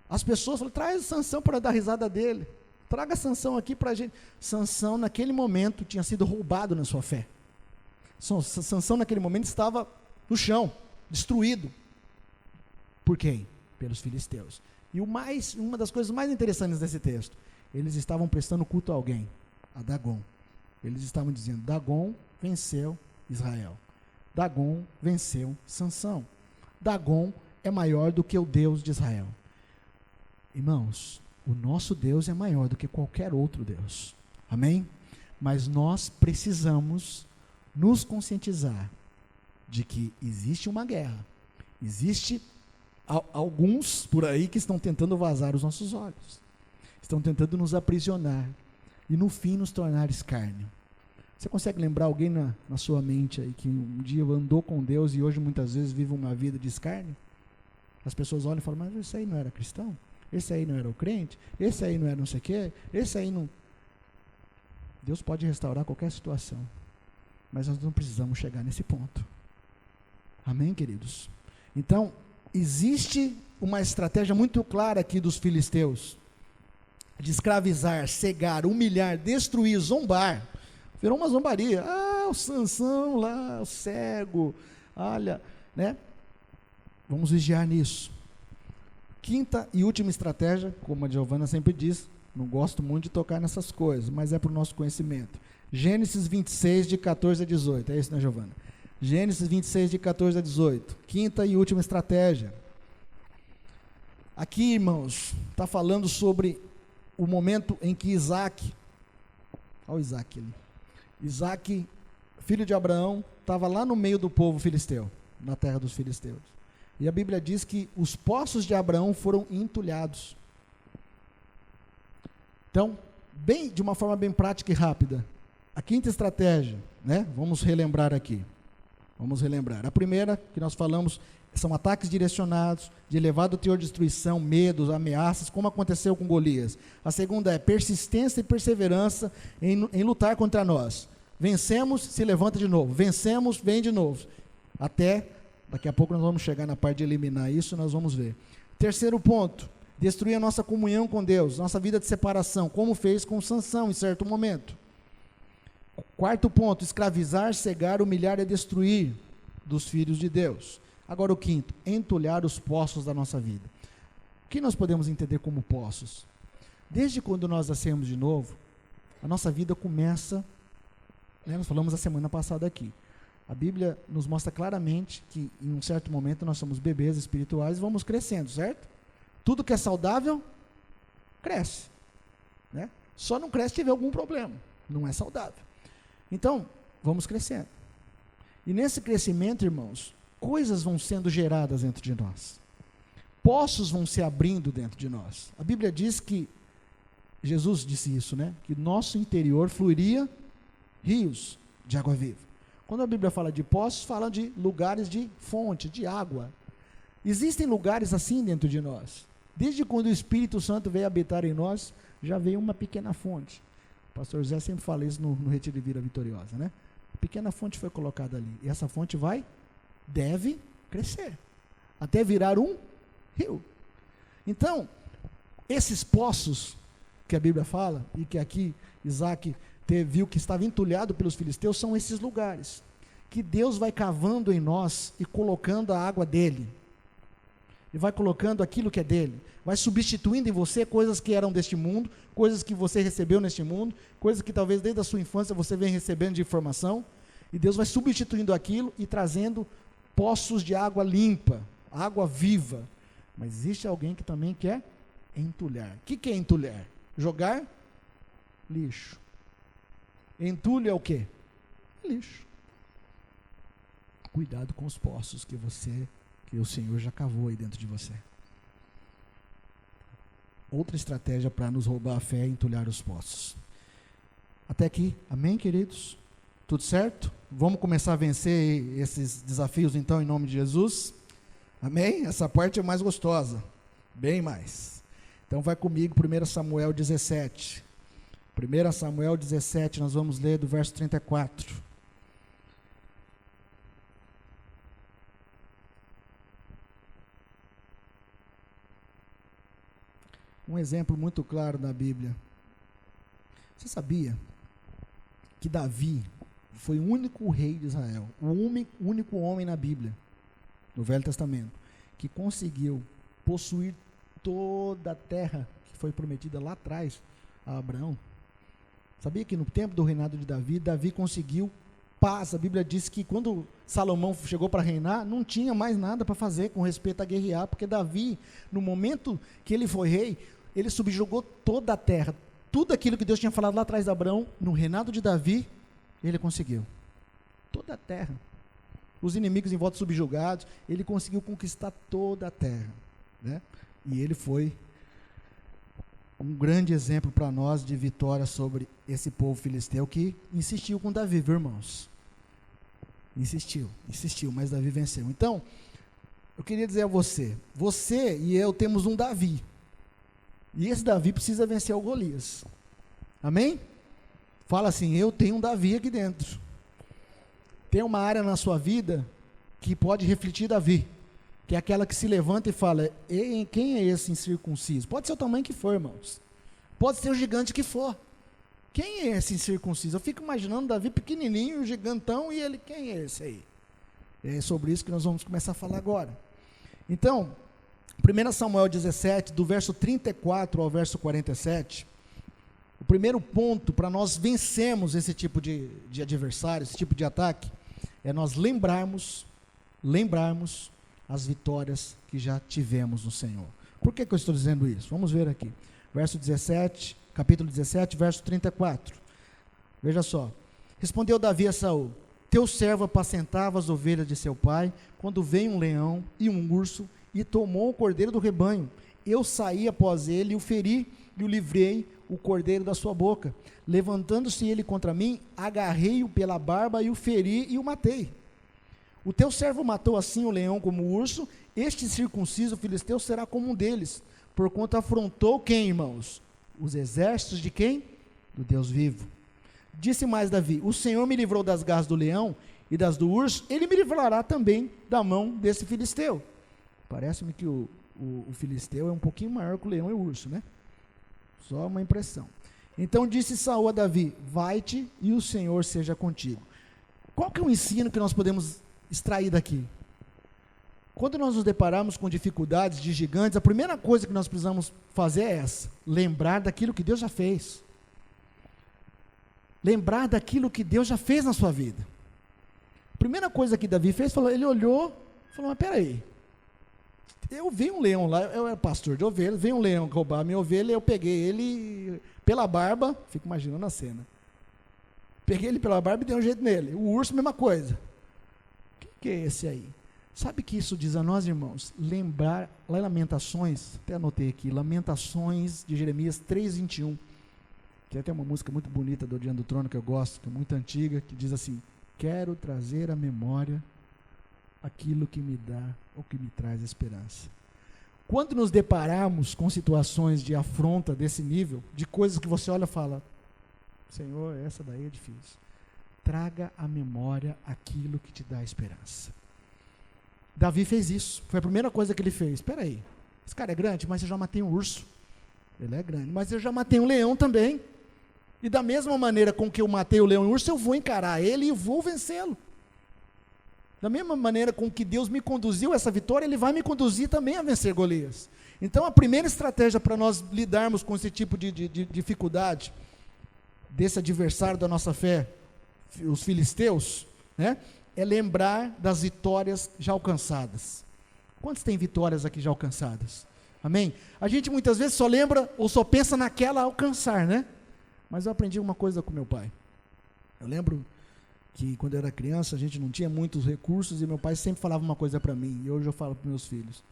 As pessoas falaram: traz Sansão para dar risada dele. Traga Sansão aqui para a gente. Sansão, naquele momento, tinha sido roubado na sua fé. Sansão, naquele momento, estava no chão, destruído. Por quem? Pelos filisteus. E uma das coisas mais interessantes desse texto, eles estavam prestando culto a alguém, a Dagom. Eles estavam dizendo: Dagom venceu Israel. Dagom venceu Sansão. Dagom é maior do que o Deus de Israel. Irmãos, o nosso Deus é maior do que qualquer outro Deus. Amém? Mas nós precisamos nos conscientizar de que existe uma guerra. Existe alguns por aí que estão tentando vazar os nossos olhos. Estão tentando nos aprisionar e no fim nos tornar escárnio. Você consegue lembrar alguém na sua mente aí que um dia andou com Deus e hoje muitas vezes vive uma vida de escárnio? As pessoas olham e falam: mas esse aí não era cristão? Esse aí não era o crente? Esse aí não era não sei o quê? Esse aí não... Deus pode restaurar qualquer situação, mas nós não precisamos chegar nesse ponto. Amém, queridos? Então, existe uma estratégia muito clara aqui dos filisteus, de escravizar, cegar, humilhar, destruir, zombar. Virou uma zombaria. Ah, o Sansão lá, o cego, olha, né? Vamos vigiar nisso. Quinta e última estratégia, como a Giovana sempre diz, não gosto muito de tocar nessas coisas, mas é para o nosso conhecimento. Gênesis 26, de 14 a 18, é isso, né, Giovana? Gênesis 26, de 14 a 18, quinta e última estratégia. Aqui, irmãos, está falando sobre o momento em que Isaac, olha o Isaac ali, Isaac, filho de Abraão, estava lá no meio do povo filisteu, na terra dos filisteus. E a Bíblia diz que os poços de Abraão foram entulhados. Então, de uma forma bem prática e rápida, A quinta estratégia, né? Vamos relembrar aqui. A primeira que nós falamos são ataques direcionados, de elevado teor de destruição, medos, ameaças, como aconteceu com Golias. A segunda é persistência e perseverança em lutar contra nós. Vencemos, se levanta de novo. Vencemos, vem de novo. Até, daqui a pouco nós vamos chegar na parte de eliminar isso, nós vamos ver. Terceiro ponto, destruir a nossa comunhão com Deus, nossa vida de separação, como fez com Sansão em certo momento. Quarto ponto, escravizar, cegar, humilhar e destruir dos filhos de Deus. Agora o quinto, entulhar os poços da nossa vida. O que nós podemos entender como poços? Desde quando nós nascemos de novo, a nossa vida começa, né, nós falamos a semana passada aqui, a Bíblia nos mostra claramente que em um certo momento nós somos bebês espirituais e vamos crescendo, certo? Tudo que é saudável, cresce, né? Só não cresce se tiver algum problema, não é saudável. Então, vamos crescendo. E nesse crescimento, irmãos, coisas vão sendo geradas dentro de nós. Poços vão se abrindo dentro de nós. A Bíblia diz que, Jesus disse isso, né? Que nosso interior fluiria rios de água viva. Quando a Bíblia fala de poços, fala de lugares de fonte, de água. Existem lugares assim dentro de nós. Desde quando o Espírito Santo veio habitar em nós, já veio uma pequena fonte. O pastor José sempre fala isso no Retiro de Vida Vitoriosa, né? A pequena fonte foi colocada ali. E essa fonte deve crescer, até virar um rio. Então, esses poços que a Bíblia fala, e que aqui Isaac viu que estava entulhado pelos filisteus, são esses lugares, que Deus vai cavando em nós e colocando a água dele, e vai colocando aquilo que é dele, vai substituindo em você coisas que eram deste mundo, coisas que você recebeu neste mundo, coisas que talvez desde a sua infância você vem recebendo de informação, e Deus vai substituindo aquilo e trazendo poços de água limpa, água viva. Mas existe alguém que também quer entulhar. O que é entulhar? Jogar lixo. Entulho é o quê? Lixo. Cuidado com os poços que o Senhor já cavou aí dentro de você. Outra estratégia para nos roubar a fé é entulhar os poços. Até aqui, amém, queridos? Tudo certo? Vamos começar a vencer esses desafios então em nome de Jesus? Amém? Essa parte é mais gostosa, bem mais. Então vai comigo, 1 Samuel 17. 1 Samuel 17, nós vamos ler do verso 34. Um exemplo muito claro da Bíblia. Você sabia que Davi foi o único rei de Israel, o único homem na Bíblia, no Velho Testamento, que conseguiu possuir toda a terra que foi prometida lá atrás a Abraão? Sabia que no tempo do reinado de Davi, Davi conseguiu paz. A Bíblia diz que quando Salomão chegou para reinar, não tinha mais nada para fazer com respeito a guerrear, porque Davi, no momento que ele foi rei, ele subjugou toda a terra, tudo aquilo que Deus tinha falado lá atrás de Abraão, no reinado de Davi, ele conseguiu, toda a terra, os inimigos em volta subjugados, ele conseguiu conquistar toda a terra, né? E ele foi um grande exemplo para nós de vitória sobre esse povo filisteu que insistiu com Davi, viu, irmãos? Insistiu, mas Davi venceu. Então, eu queria dizer a você e eu temos um Davi, e esse Davi precisa vencer o Golias, amém? Fala assim, eu tenho um Davi aqui dentro. Tem uma área na sua vida que pode refletir Davi, que é aquela que se levanta e fala, quem é esse incircunciso? Pode ser o tamanho que for, irmãos, pode ser o gigante que for, quem é esse incircunciso? Eu fico imaginando Davi pequenininho, gigantão, e ele, quem é esse aí? É sobre isso que nós vamos começar a falar agora. Então, 1 Samuel 17, do verso 34 ao verso 47, o primeiro ponto para nós vencermos esse tipo de adversário, esse tipo de ataque, é nós lembrarmos as vitórias que já tivemos no Senhor. Por que eu estou dizendo isso? Vamos ver aqui, verso 17, capítulo 17, verso 34, veja só, respondeu Davi a Saul, teu servo apacentava as ovelhas de seu pai, quando veio um leão e um urso, e tomou o cordeiro do rebanho, eu saí após ele, e o feri, e o livrei o cordeiro da sua boca. Levantando-se ele contra mim, agarrei-o pela barba, e o feri, e o matei. O teu servo matou assim o leão como o urso, este circunciso filisteu será como um deles, porquanto afrontou quem, irmãos? Os exércitos de quem? Do Deus vivo. Disse mais Davi: o Senhor me livrou das garras do leão e das do urso, ele me livrará também da mão desse filisteu. Parece-me que o filisteu é um pouquinho maior que o leão e o urso, né? Só uma impressão. Então disse Saul a Davi: vai-te e o Senhor seja contigo. Qual que é o ensino que nós podemos extrair daqui? Quando nós nos depararmos com dificuldades de gigantes, a primeira coisa que nós precisamos fazer é essa: lembrar daquilo que Deus já fez. Lembrar daquilo que Deus já fez na sua vida. A primeira coisa que Davi fez, ele olhou e falou: mas peraí, eu vi um leão lá, eu era pastor de ovelhas, veio um leão roubar a minha ovelha, eu peguei ele pela barba, fico imaginando a cena, peguei ele pela barba e dei um jeito nele. O urso, mesma coisa. Que é esse aí? Sabe que isso diz a nós, irmãos? Lembrar, lá em Lamentações, até anotei aqui, Lamentações de Jeremias 3:21, que tem uma música muito bonita do Diante do Trono que eu gosto, que é muito antiga, que diz assim: quero trazer à memória aquilo que me dá ou que me traz esperança. Quando nos depararmos com situações de afronta desse nível, de coisas que você olha e fala: Senhor, essa daí é difícil, traga à memória aquilo que te dá esperança. Davi fez isso, foi a primeira coisa que ele fez. Espera aí, esse cara é grande, mas eu já matei um urso. Ele é grande, mas eu já matei um leão também. E da mesma maneira com que eu matei o leão e o urso, eu vou encarar ele e vou vencê-lo. Da mesma maneira com que Deus me conduziu a essa vitória, Ele vai me conduzir também a vencer Golias. Então a primeira estratégia para nós lidarmos com esse tipo de dificuldade, desse adversário da nossa fé, os filisteus, né, é lembrar das vitórias já alcançadas. Quantos têm vitórias aqui já alcançadas? Amém? A gente muitas vezes só lembra ou só pensa naquela alcançar, né? Mas eu aprendi uma coisa com meu pai. Eu lembro que quando eu era criança, a gente não tinha muitos recursos e meu pai sempre falava uma coisa para mim, e hoje eu falo para meus filhos: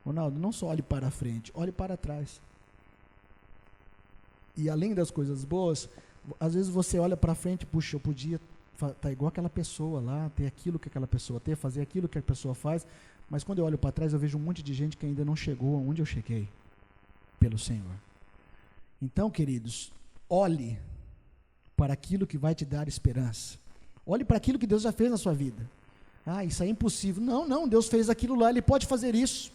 Ronaldo, não só olhe para frente, olhe para trás. E além das coisas boas, às vezes você olha para frente: puxa, eu podia estar igual aquela pessoa lá, ter aquilo que aquela pessoa tem, fazer aquilo que a pessoa faz, mas quando eu olho para trás, eu vejo um monte de gente que ainda não chegou aonde eu cheguei, pelo Senhor. Então, queridos, olhe para aquilo que vai te dar esperança. Olhe para aquilo que Deus já fez na sua vida. Ah, isso é impossível. Não, não, Deus fez aquilo lá, Ele pode fazer isso.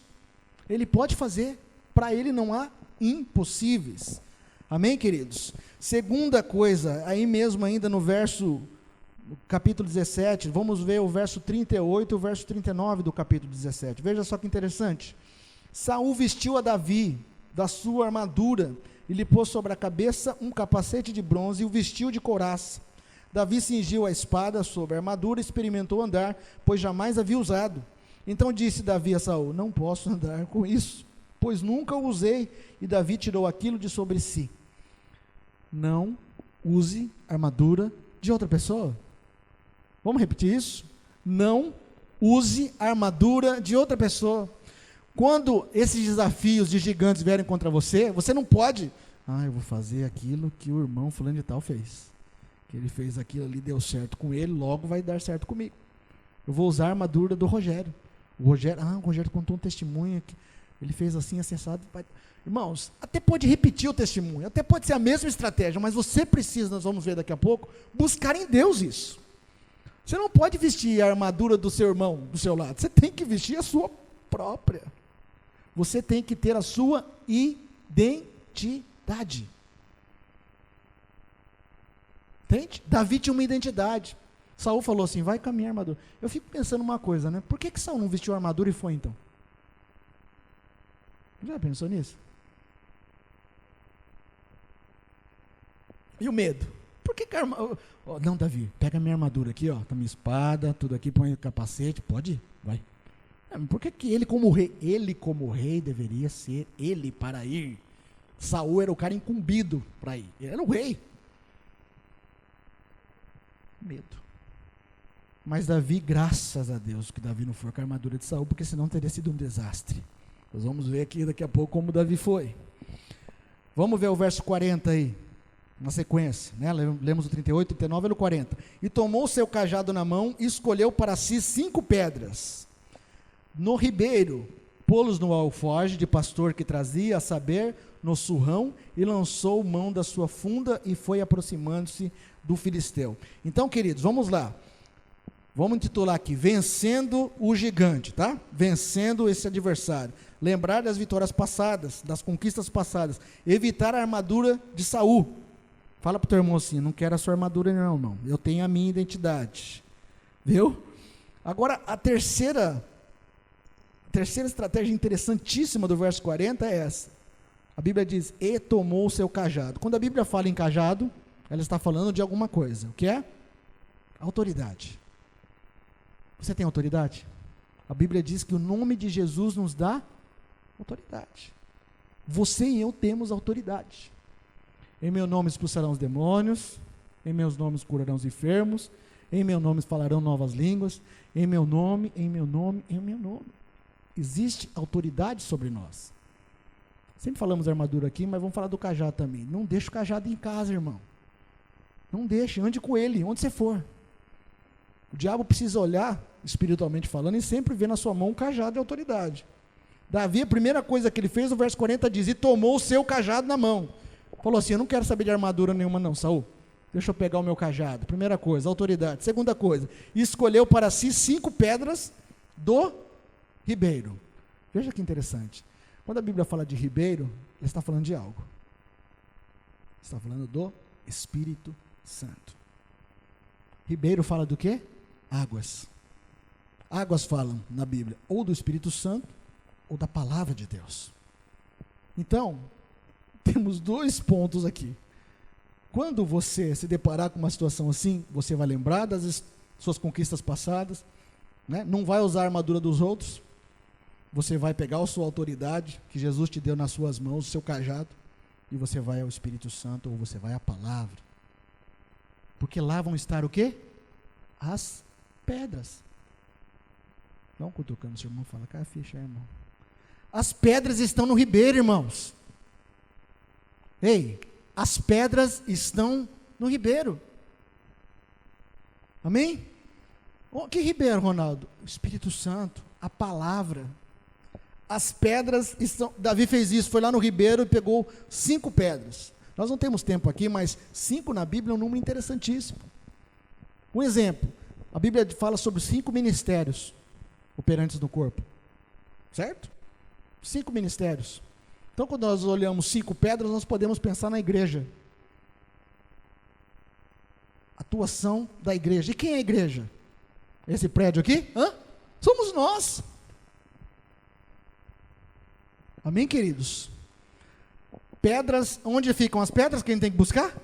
Ele pode fazer. Para Ele não há impossíveis. Amém, queridos? Segunda coisa, aí mesmo ainda no capítulo 17, vamos ver o verso 38 e o verso 39 do capítulo 17. Veja só que interessante. Saul vestiu a Davi da sua armadura e lhe pôs sobre a cabeça um capacete de bronze e o vestiu de couraça. Davi cingiu a espada sobre a armadura e experimentou andar, pois jamais havia usado. Então disse Davi a Saul: não posso andar com isso, pois nunca o usei. E Davi tirou aquilo de sobre si. Não use armadura de outra pessoa. Vamos repetir isso? Não use a armadura de outra pessoa. Quando esses desafios de gigantes vierem contra você, você não pode: eu vou fazer aquilo que o irmão fulano de tal fez. Que ele fez aquilo ali, deu certo com ele, logo vai dar certo comigo. Eu vou usar a armadura do Rogério. O Rogério contou um testemunho que ele fez assim, acessado. Irmãos, até pode repetir o testemunho, até pode ser a mesma estratégia, mas você precisa, nós vamos ver daqui a pouco, buscar em Deus isso. Você não pode vestir a armadura do seu irmão do seu lado, você tem que vestir a sua própria. Você tem que ter a sua identidade. Entende? Davi tinha uma identidade. Saul falou assim: vai com a minha armadura. Eu fico pensando uma coisa, né? Por que Saul não vestiu a armadura e foi então? Já pensou nisso? E o medo? Por que não, Davi, pega a minha armadura aqui, ó, tá minha espada, tudo aqui, põe o capacete, pode ir, vai. Por que ele como rei deveria ser ele para ir? Saul era o cara incumbido para ir, ele era o rei. Medo. Mas Davi, graças a Deus que Davi não foi com a armadura de Saul, porque senão teria sido um desastre. Nós vamos ver aqui daqui a pouco como Davi foi. Vamos ver o verso 40 aí, na sequência, né? Lemos o 38, 39 e o 40. E tomou o seu cajado na mão e escolheu para si 5 pedras. No ribeiro, pô-los no alforje de pastor que trazia, a saber, no surrão, e lançou mão da sua funda e foi aproximando-se do filisteu. Então, queridos, vamos lá. Vamos intitular aqui, vencendo o gigante, tá? Vencendo esse adversário. Lembrar das vitórias passadas, das conquistas passadas. Evitar a armadura de Saul. Fala para o teu irmão assim, não quero a sua armadura não, irmão. Eu tenho a minha identidade. Viu? Agora, a terceira estratégia interessantíssima do verso 40 é essa. A Bíblia diz, e tomou o seu cajado. Quando a Bíblia fala em cajado, ela está falando de alguma coisa. O que é? Autoridade. Você tem autoridade? A Bíblia diz que o nome de Jesus nos dá autoridade. Você e eu temos autoridade. Em meu nome expulsarão os demônios, em meus nomes curarão os enfermos, em meu nome falarão novas línguas, em meu nome. Existe autoridade sobre nós. Sempre falamos da armadura aqui, mas vamos falar do cajado também. Não deixe o cajado em casa, irmão. Não deixe, ande com ele, onde você for. O diabo precisa olhar, espiritualmente falando, e sempre ver na sua mão um cajado de autoridade. Davi, a primeira coisa que ele fez, o verso 40 diz, e tomou o seu cajado na mão. Falou assim, eu não quero saber de armadura nenhuma não, Saul. Deixa eu pegar o meu cajado. Primeira coisa, autoridade. Segunda coisa, escolheu para si 5 pedras do ribeiro. Veja que interessante. Quando a Bíblia fala de ribeiro, ele está falando de algo. Está falando do Espírito Santo. Ribeiro fala do quê? Águas. Águas falam na Bíblia ou do Espírito Santo ou da palavra de Deus. Então, temos 2 pontos aqui. Quando você se deparar com uma situação assim, você vai lembrar das suas conquistas passadas, né? Não vai usar a armadura dos outros, você vai pegar a sua autoridade que Jesus te deu nas suas mãos, o seu cajado, e você vai ao Espírito Santo ou você vai à palavra. Porque lá vão estar o quê? As pedras. Não cutucando o seu irmão, fala, cara, ficha, irmão. As pedras estão no ribeiro, irmãos. Ei, as pedras estão no ribeiro. Amém? Que ribeiro, Ronaldo? O Espírito Santo, a palavra. As pedras estão... Davi fez isso, foi lá no ribeiro e pegou 5 pedras. Nós não temos tempo aqui, mas 5 na Bíblia é um número interessantíssimo. Um exemplo, a Bíblia fala sobre 5 ministérios operantes no corpo. Certo? 5 ministérios. Então, quando nós olhamos 5 pedras, nós podemos pensar na igreja. Atuação da igreja. E quem é a igreja? Esse prédio aqui? Somos nós. Amém, queridos? Pedras, onde ficam as pedras que a gente tem que buscar?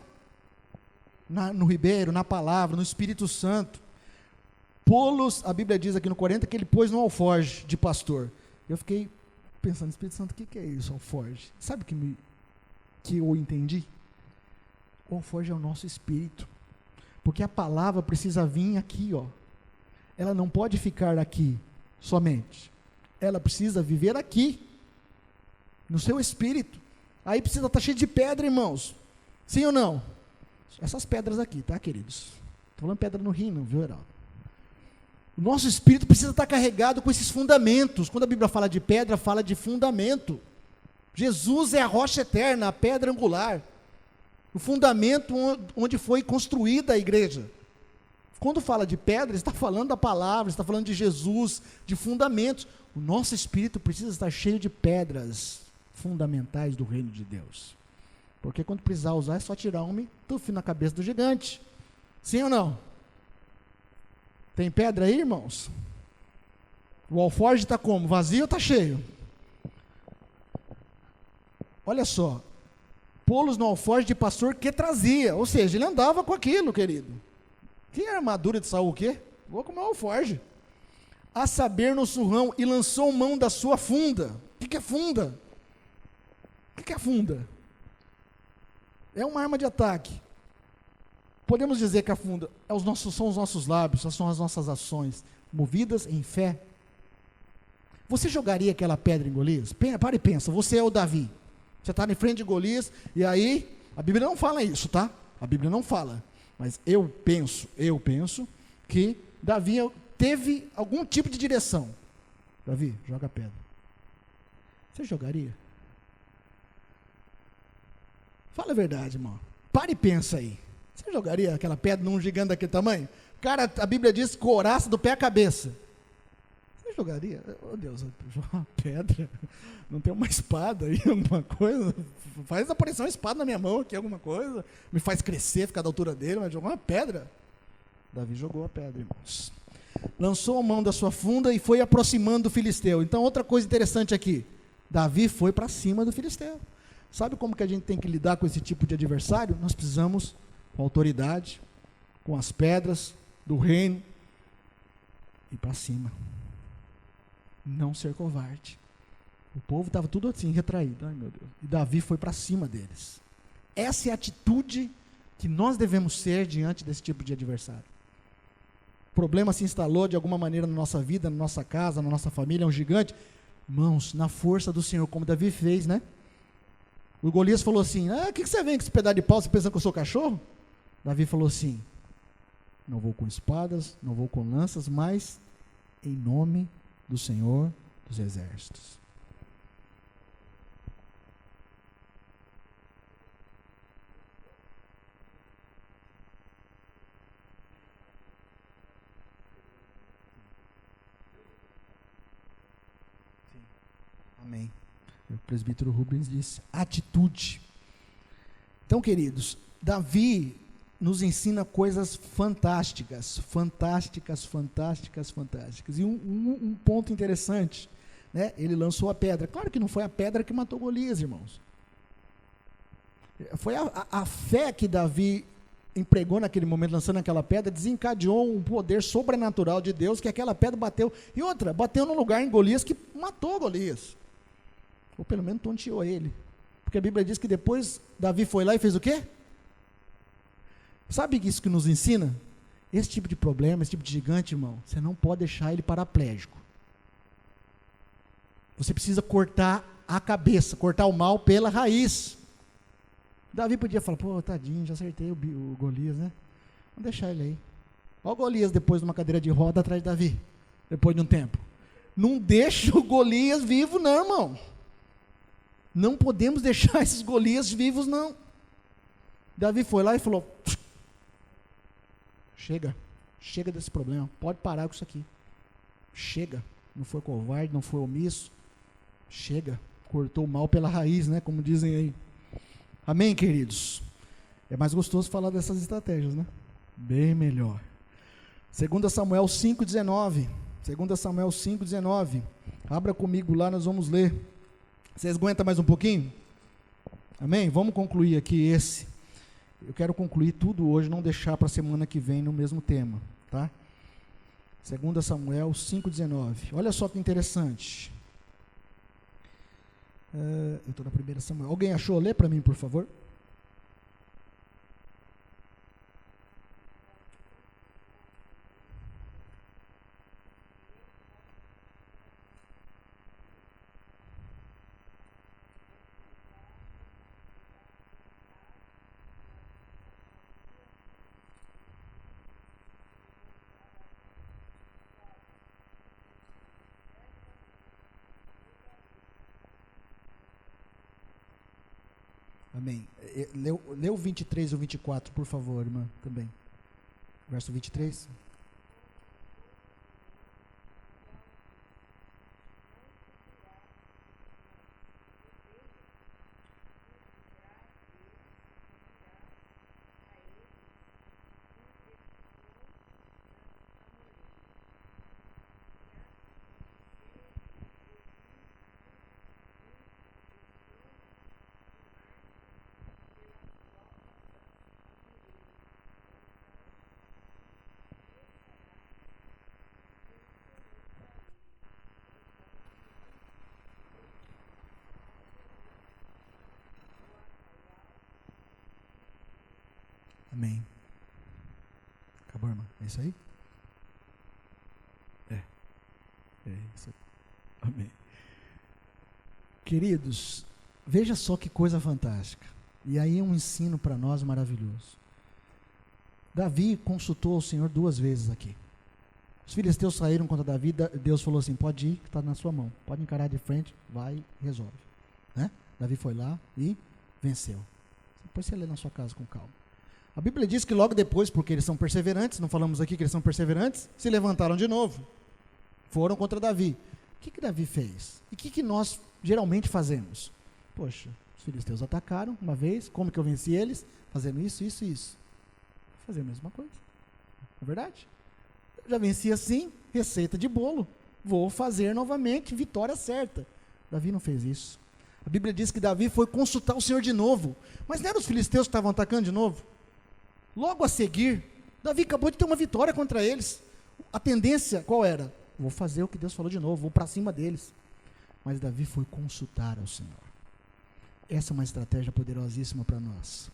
No ribeiro, na palavra, no Espírito Santo. Pô-los, a Bíblia diz aqui no 40, que ele pôs no alforje de pastor. Eu fiquei pensando, Espírito Santo, o que é isso, alforje? Sabe que eu entendi? O alforje é o nosso espírito. Porque a palavra precisa vir aqui, ó. Ela não pode ficar aqui somente. Ela precisa viver aqui, no seu espírito. Aí precisa estar cheio de pedra, irmãos. Sim ou não? Essas pedras aqui, tá, queridos? Estou falando pedra no rim, não, viu, Heraldo? O nosso espírito precisa estar carregado com esses fundamentos. Quando a Bíblia fala de pedra, fala de fundamento. Jesus é a rocha eterna, a pedra angular. O fundamento onde foi construída a igreja. Quando fala de pedra, está falando da palavra, está falando de Jesus, de fundamentos. O nosso espírito precisa estar cheio de pedras fundamentais do reino de Deus. Porque quando precisar usar, é só tirar uma e tuf na cabeça do gigante. Sim ou não? Tem pedra aí, irmãos? O alforje está como? Vazio ou está cheio? Olha só. Pô-los no alforje de pastor que trazia. Ou seja, ele andava com aquilo, querido. Que armadura de Saul o quê? Vou comer o alforje. A saber, no surrão, e lançou mão da sua funda. O que é funda? O que é funda? É uma arma de ataque. Podemos dizer que a funda são os nossos lábios, são as nossas ações, movidas em fé. Você jogaria aquela pedra em Golias? Para e pensa, você é o Davi. Você está em frente de Golias, e aí, a Bíblia não fala isso, tá? A Bíblia não fala. Mas eu penso que Davi teve algum tipo de direção. Davi, joga a pedra. Você jogaria? Fala a verdade, irmão. Para e pensa aí. Você jogaria aquela pedra num gigante daquele tamanho? Cara, a Bíblia diz couraça do pé à cabeça. Você jogaria? Oh Deus, jogar uma pedra? Não tem uma espada aí, alguma coisa? Faz aparecer uma espada na minha mão aqui, alguma coisa? Me faz crescer, ficar da altura dele, mas jogar uma pedra? Davi jogou a pedra, irmãos. Lançou a mão da sua funda e foi aproximando do filisteu. Então, outra coisa interessante aqui. Davi foi para cima do filisteu. Sabe como que a gente tem que lidar com esse tipo de adversário? Nós precisamos, com autoridade, com as pedras do reino, ir para cima. Não ser covarde. O povo estava tudo assim, retraído. Ai, meu Deus. E Davi foi para cima deles. Essa é a atitude que nós devemos ser diante desse tipo de adversário. O problema se instalou de alguma maneira na nossa vida, na nossa casa, na nossa família, é um gigante. Irmãos, na força do Senhor, como Davi fez, né? O Golias falou assim, o que você vem com esse pedaço de pau, você pensando que eu sou cachorro? Davi falou assim, não vou com espadas, não vou com lanças, mas em nome do Senhor dos Exércitos. Amém. O presbítero Rubens disse, atitude. Então, queridos, Davi nos ensina coisas fantásticas. E um ponto interessante, né? Ele lançou a pedra. Claro que não foi a pedra que matou Golias, irmãos. Foi a fé que Davi empregou naquele momento, lançando aquela pedra, desencadeou um poder sobrenatural de Deus, que aquela pedra bateu. E outra, bateu num lugar em Golias que matou Golias. Ou pelo menos tonteou ele. Porque a Bíblia diz que depois Davi foi lá e fez o quê? Sabe isso que nos ensina? Esse tipo de problema, esse tipo de gigante, irmão, você não pode deixar ele paraplégico. Você precisa cortar a cabeça, cortar o mal pela raiz. Davi podia falar, pô, tadinho, já acertei o Golias, né? Vamos deixar ele aí. Olha o Golias depois de uma cadeira de roda atrás de Davi, depois de um tempo. Não deixa o Golias vivo não, irmão. Não podemos deixar esses Golias vivos, não. Davi foi lá e falou, chega desse problema, pode parar com isso aqui. Chega, não foi covarde, não foi omisso. Chega, cortou o mal pela raiz, né, como dizem aí. Amém, queridos? É mais gostoso falar dessas estratégias, né? Bem melhor. 2 Samuel 5,19. 2 Samuel 5,19. Abra comigo lá, nós vamos ler. Vocês aguentam mais um pouquinho? Amém? Vamos concluir aqui esse. Eu quero concluir tudo hoje, não deixar para a semana que vem no mesmo tema, tá? 2 Samuel 5,19. Olha só que interessante. Eu estou na 1 Samuel. Alguém achou? Lê para mim, por favor. Amém. Lê o 23 e o 24, por favor, irmã, também. Verso 23. Amém. Acabou, irmã? É isso aí? É isso aí. Amém. Queridos, veja só que coisa fantástica. E aí um ensino para nós maravilhoso. Davi consultou o Senhor 2 vezes aqui. Os filisteus saíram contra Davi, Deus falou assim, pode ir, que está na sua mão. Pode encarar de frente, vai e resolve. Né? Davi foi lá e venceu. Depois você lê na sua casa com calma. A Bíblia diz que logo depois, porque eles são perseverantes, não falamos aqui que eles são perseverantes, se levantaram de novo. Foram contra Davi. O que Davi fez? E o que nós geralmente fazemos? Poxa, os filisteus atacaram uma vez, como que eu venci eles? Fazendo isso, isso e isso. Vou fazer a mesma coisa. Não é verdade? Eu já venci assim, receita de bolo. Vou fazer novamente, vitória certa. Davi não fez isso. A Bíblia diz que Davi foi consultar o Senhor de novo. Mas não eram os filisteus que estavam atacando de novo? Logo a seguir, Davi acabou de ter uma vitória contra eles. A tendência qual era? Vou fazer o que Deus falou de novo, vou para cima deles. Mas Davi foi consultar ao Senhor. Essa é uma estratégia poderosíssima para nós.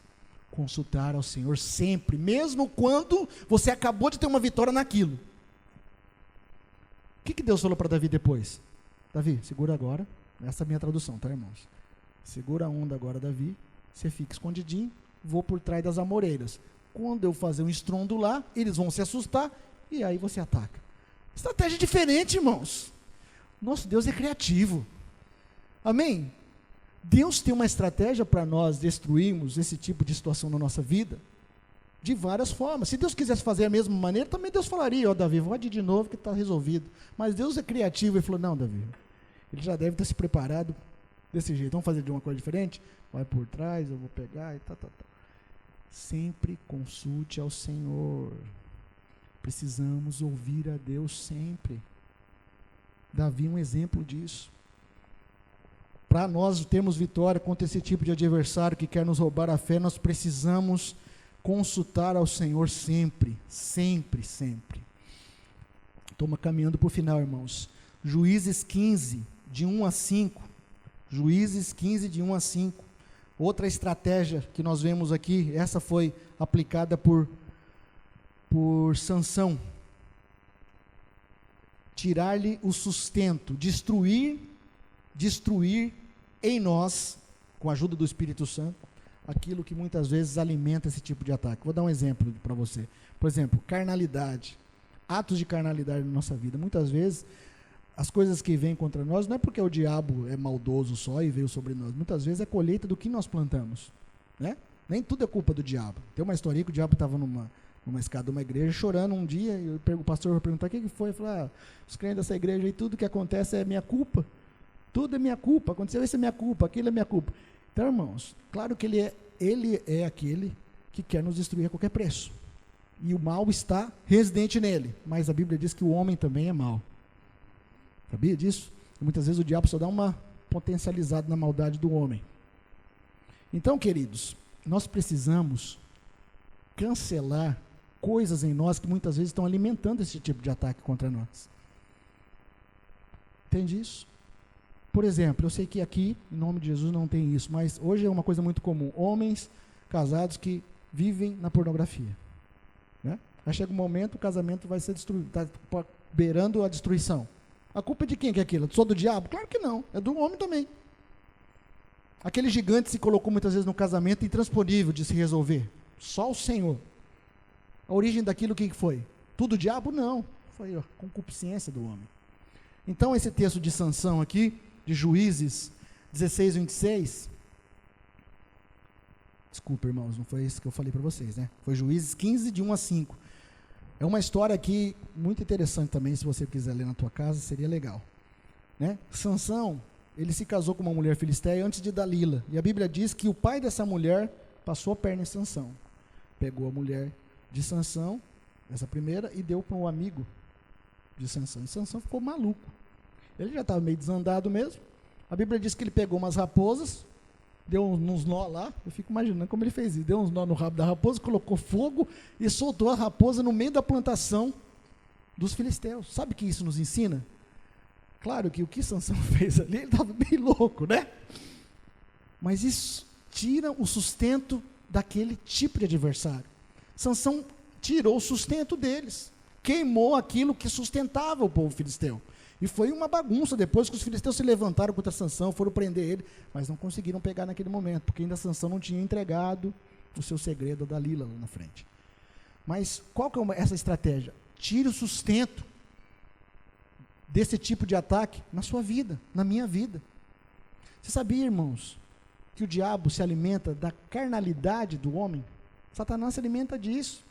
Consultar ao Senhor sempre, mesmo quando você acabou de ter uma vitória naquilo. O que Deus falou para Davi depois? Davi, segura agora. Essa é a minha tradução, tá, irmãos? Segura a onda agora, Davi. Você fica escondidinho. Vou por trás das amoreiras. Quando eu fazer um estrondo lá, eles vão se assustar e aí você ataca. Estratégia diferente, irmãos. Nosso Deus é criativo. Amém? Deus tem uma estratégia para nós destruirmos esse tipo de situação na nossa vida de várias formas. Se Deus quisesse fazer a mesma maneira, também Deus falaria, ó Davi, pode ir de novo que está resolvido. Mas Deus é criativo e falou, não, Davi, ele já deve ter se preparado desse jeito. Vamos fazer de uma coisa diferente? Vai por trás, eu vou pegar e tal. Sempre consulte ao Senhor. Precisamos ouvir a Deus sempre. Davi é um exemplo disso. Para nós termos vitória contra esse tipo de adversário que quer nos roubar a fé, nós precisamos consultar ao Senhor sempre, sempre, sempre. Estamos caminhando para o final, irmãos. Juízes 15, de 1 a 5. Juízes 15, de 1 a 5. Outra estratégia que nós vemos aqui, essa foi aplicada por Sansão. Tirar-lhe o sustento, destruir em nós, com a ajuda do Espírito Santo, aquilo que muitas vezes alimenta esse tipo de ataque. Vou dar um exemplo para você. Por exemplo, carnalidade, atos de carnalidade na nossa vida. Muitas vezes, as coisas que vêm contra nós, não é porque o diabo é maldoso só e veio sobre nós. Muitas vezes é colheita do que nós plantamos. Né? Nem tudo é culpa do diabo. Tem uma historinha que o diabo estava numa escada de uma igreja, chorando um dia, e o pastor vai perguntar, o que foi? Ele falou, os crentes dessa igreja aí, tudo que acontece é minha culpa. Tudo é minha culpa, aconteceu isso é minha culpa, aquilo é minha culpa. Então, irmãos, claro que ele é aquele que quer nos destruir a qualquer preço. E o mal está residente nele. Mas a Bíblia diz que o homem também é mau. Sabia disso? E muitas vezes o diabo só dá uma potencializada na maldade do homem. Então, queridos, nós precisamos cancelar coisas em nós que muitas vezes estão alimentando esse tipo de ataque contra nós. Entende isso? Por exemplo, eu sei que aqui, em nome de Jesus, não tem isso, mas hoje é uma coisa muito comum. Homens casados que vivem na pornografia. Né? Aí chega um momento, o casamento vai ser destruído, está beirando a destruição. A culpa é de quem que é aquilo? Só do diabo? Claro que não, é do homem também. Aquele gigante se colocou muitas vezes no casamento intransponível de se resolver. Só o Senhor. A origem daquilo, o que foi? Tudo o diabo? Não. Foi a concupiscência do homem. Então, esse texto de Sansão aqui, de Juízes 16, 26. Desculpa, irmãos, não foi isso que eu falei para vocês, né? Foi Juízes 15, de 1 a 5. É uma história aqui muito interessante também, se você quiser ler na tua casa, seria legal. Né? Sansão, ele se casou com uma mulher filisteia antes de Dalila. E a Bíblia diz que o pai dessa mulher passou a perna em Sansão. Pegou a mulher de Sansão, essa primeira, e deu para um amigo de Sansão. E Sansão ficou maluco. Ele já estava meio desandado mesmo. A Bíblia diz que ele pegou umas raposas, deu uns nó lá, eu fico imaginando como ele fez isso. Deu uns nó no rabo da raposa, colocou fogo e soltou a raposa no meio da plantação dos filisteus. Sabe o que isso nos ensina? Claro que o que Sansão fez ali, ele estava bem louco, né? Mas isso tira o sustento daquele tipo de adversário. Sansão tirou o sustento deles, queimou aquilo que sustentava o povo filisteu. E foi uma bagunça depois que os filisteus se levantaram contra Sansão, foram prender ele, mas não conseguiram pegar naquele momento, porque ainda Sansão não tinha entregado o seu segredo a Dalila lá na frente. Mas qual que é essa estratégia? Tire o sustento desse tipo de ataque na sua vida, na minha vida. Você sabia, irmãos, que o diabo se alimenta da carnalidade do homem? Satanás se alimenta disso.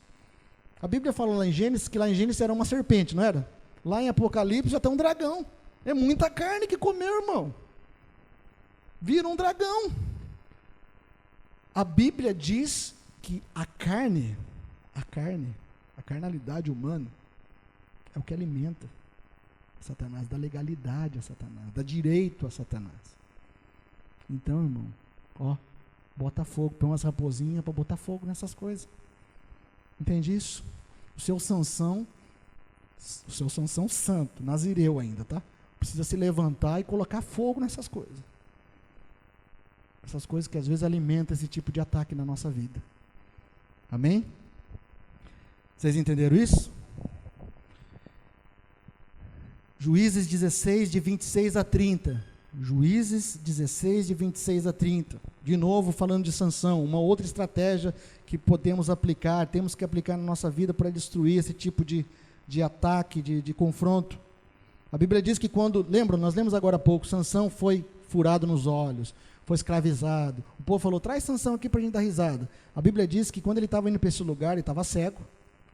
A Bíblia fala lá em Gênesis, que lá em Gênesis era uma serpente, não era? Lá em Apocalipse já tem um dragão. É muita carne que comeu, irmão. Vira um dragão. A Bíblia diz que a carnalidade humana é o que alimenta Satanás, dá legalidade a Satanás, dá direito a Satanás. Então, irmão, bota fogo, põe umas raposinhas para botar fogo nessas coisas. Entende isso? O seu Sansão santo, nazireu ainda, tá? Precisa se levantar e colocar fogo nessas coisas. Essas coisas que às vezes alimentam esse tipo de ataque na nossa vida. Amém? Vocês entenderam isso? Juízes 16, de 26 a 30. Juízes 16, de 26 a 30. De novo, falando de Sansão, uma outra estratégia que podemos aplicar, temos que aplicar na nossa vida para destruir esse tipo de ataque, de confronto. A Bíblia diz que lembram, nós lemos agora há pouco, Sansão foi furado nos olhos, foi escravizado. O povo falou, traz Sansão aqui para a gente dar risada. A Bíblia diz que quando ele estava indo para esse lugar, ele estava cego.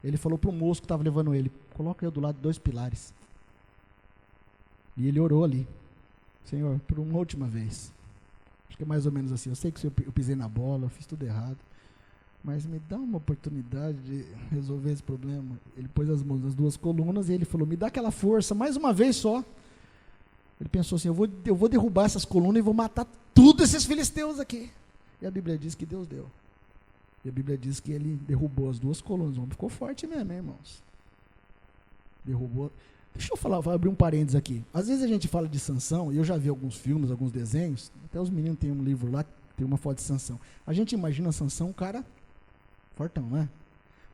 Ele falou para o moço que estava levando ele, coloca eu do lado de 2 pilares. E ele orou ali, Senhor, por uma última vez. Acho que é mais ou menos assim, eu sei que eu pisei na bola, eu fiz tudo errado, mas me dá uma oportunidade de resolver esse problema. Ele pôs as mãos nas 2 colunas e ele falou, me dá aquela força, mais uma vez só. Ele pensou assim, eu vou derrubar essas colunas e vou matar todos esses filisteus aqui. E a Bíblia diz que Deus deu. E a Bíblia diz que ele derrubou as 2 colunas. O homem ficou forte mesmo, hein, irmãos? Derrubou. Deixa eu falar, vou abrir um parênteses aqui. Às vezes a gente fala de Sansão, e eu já vi alguns filmes, alguns desenhos, até os meninos têm um livro lá, que tem uma foto de Sansão. A gente imagina Sansão um cara fortão, né?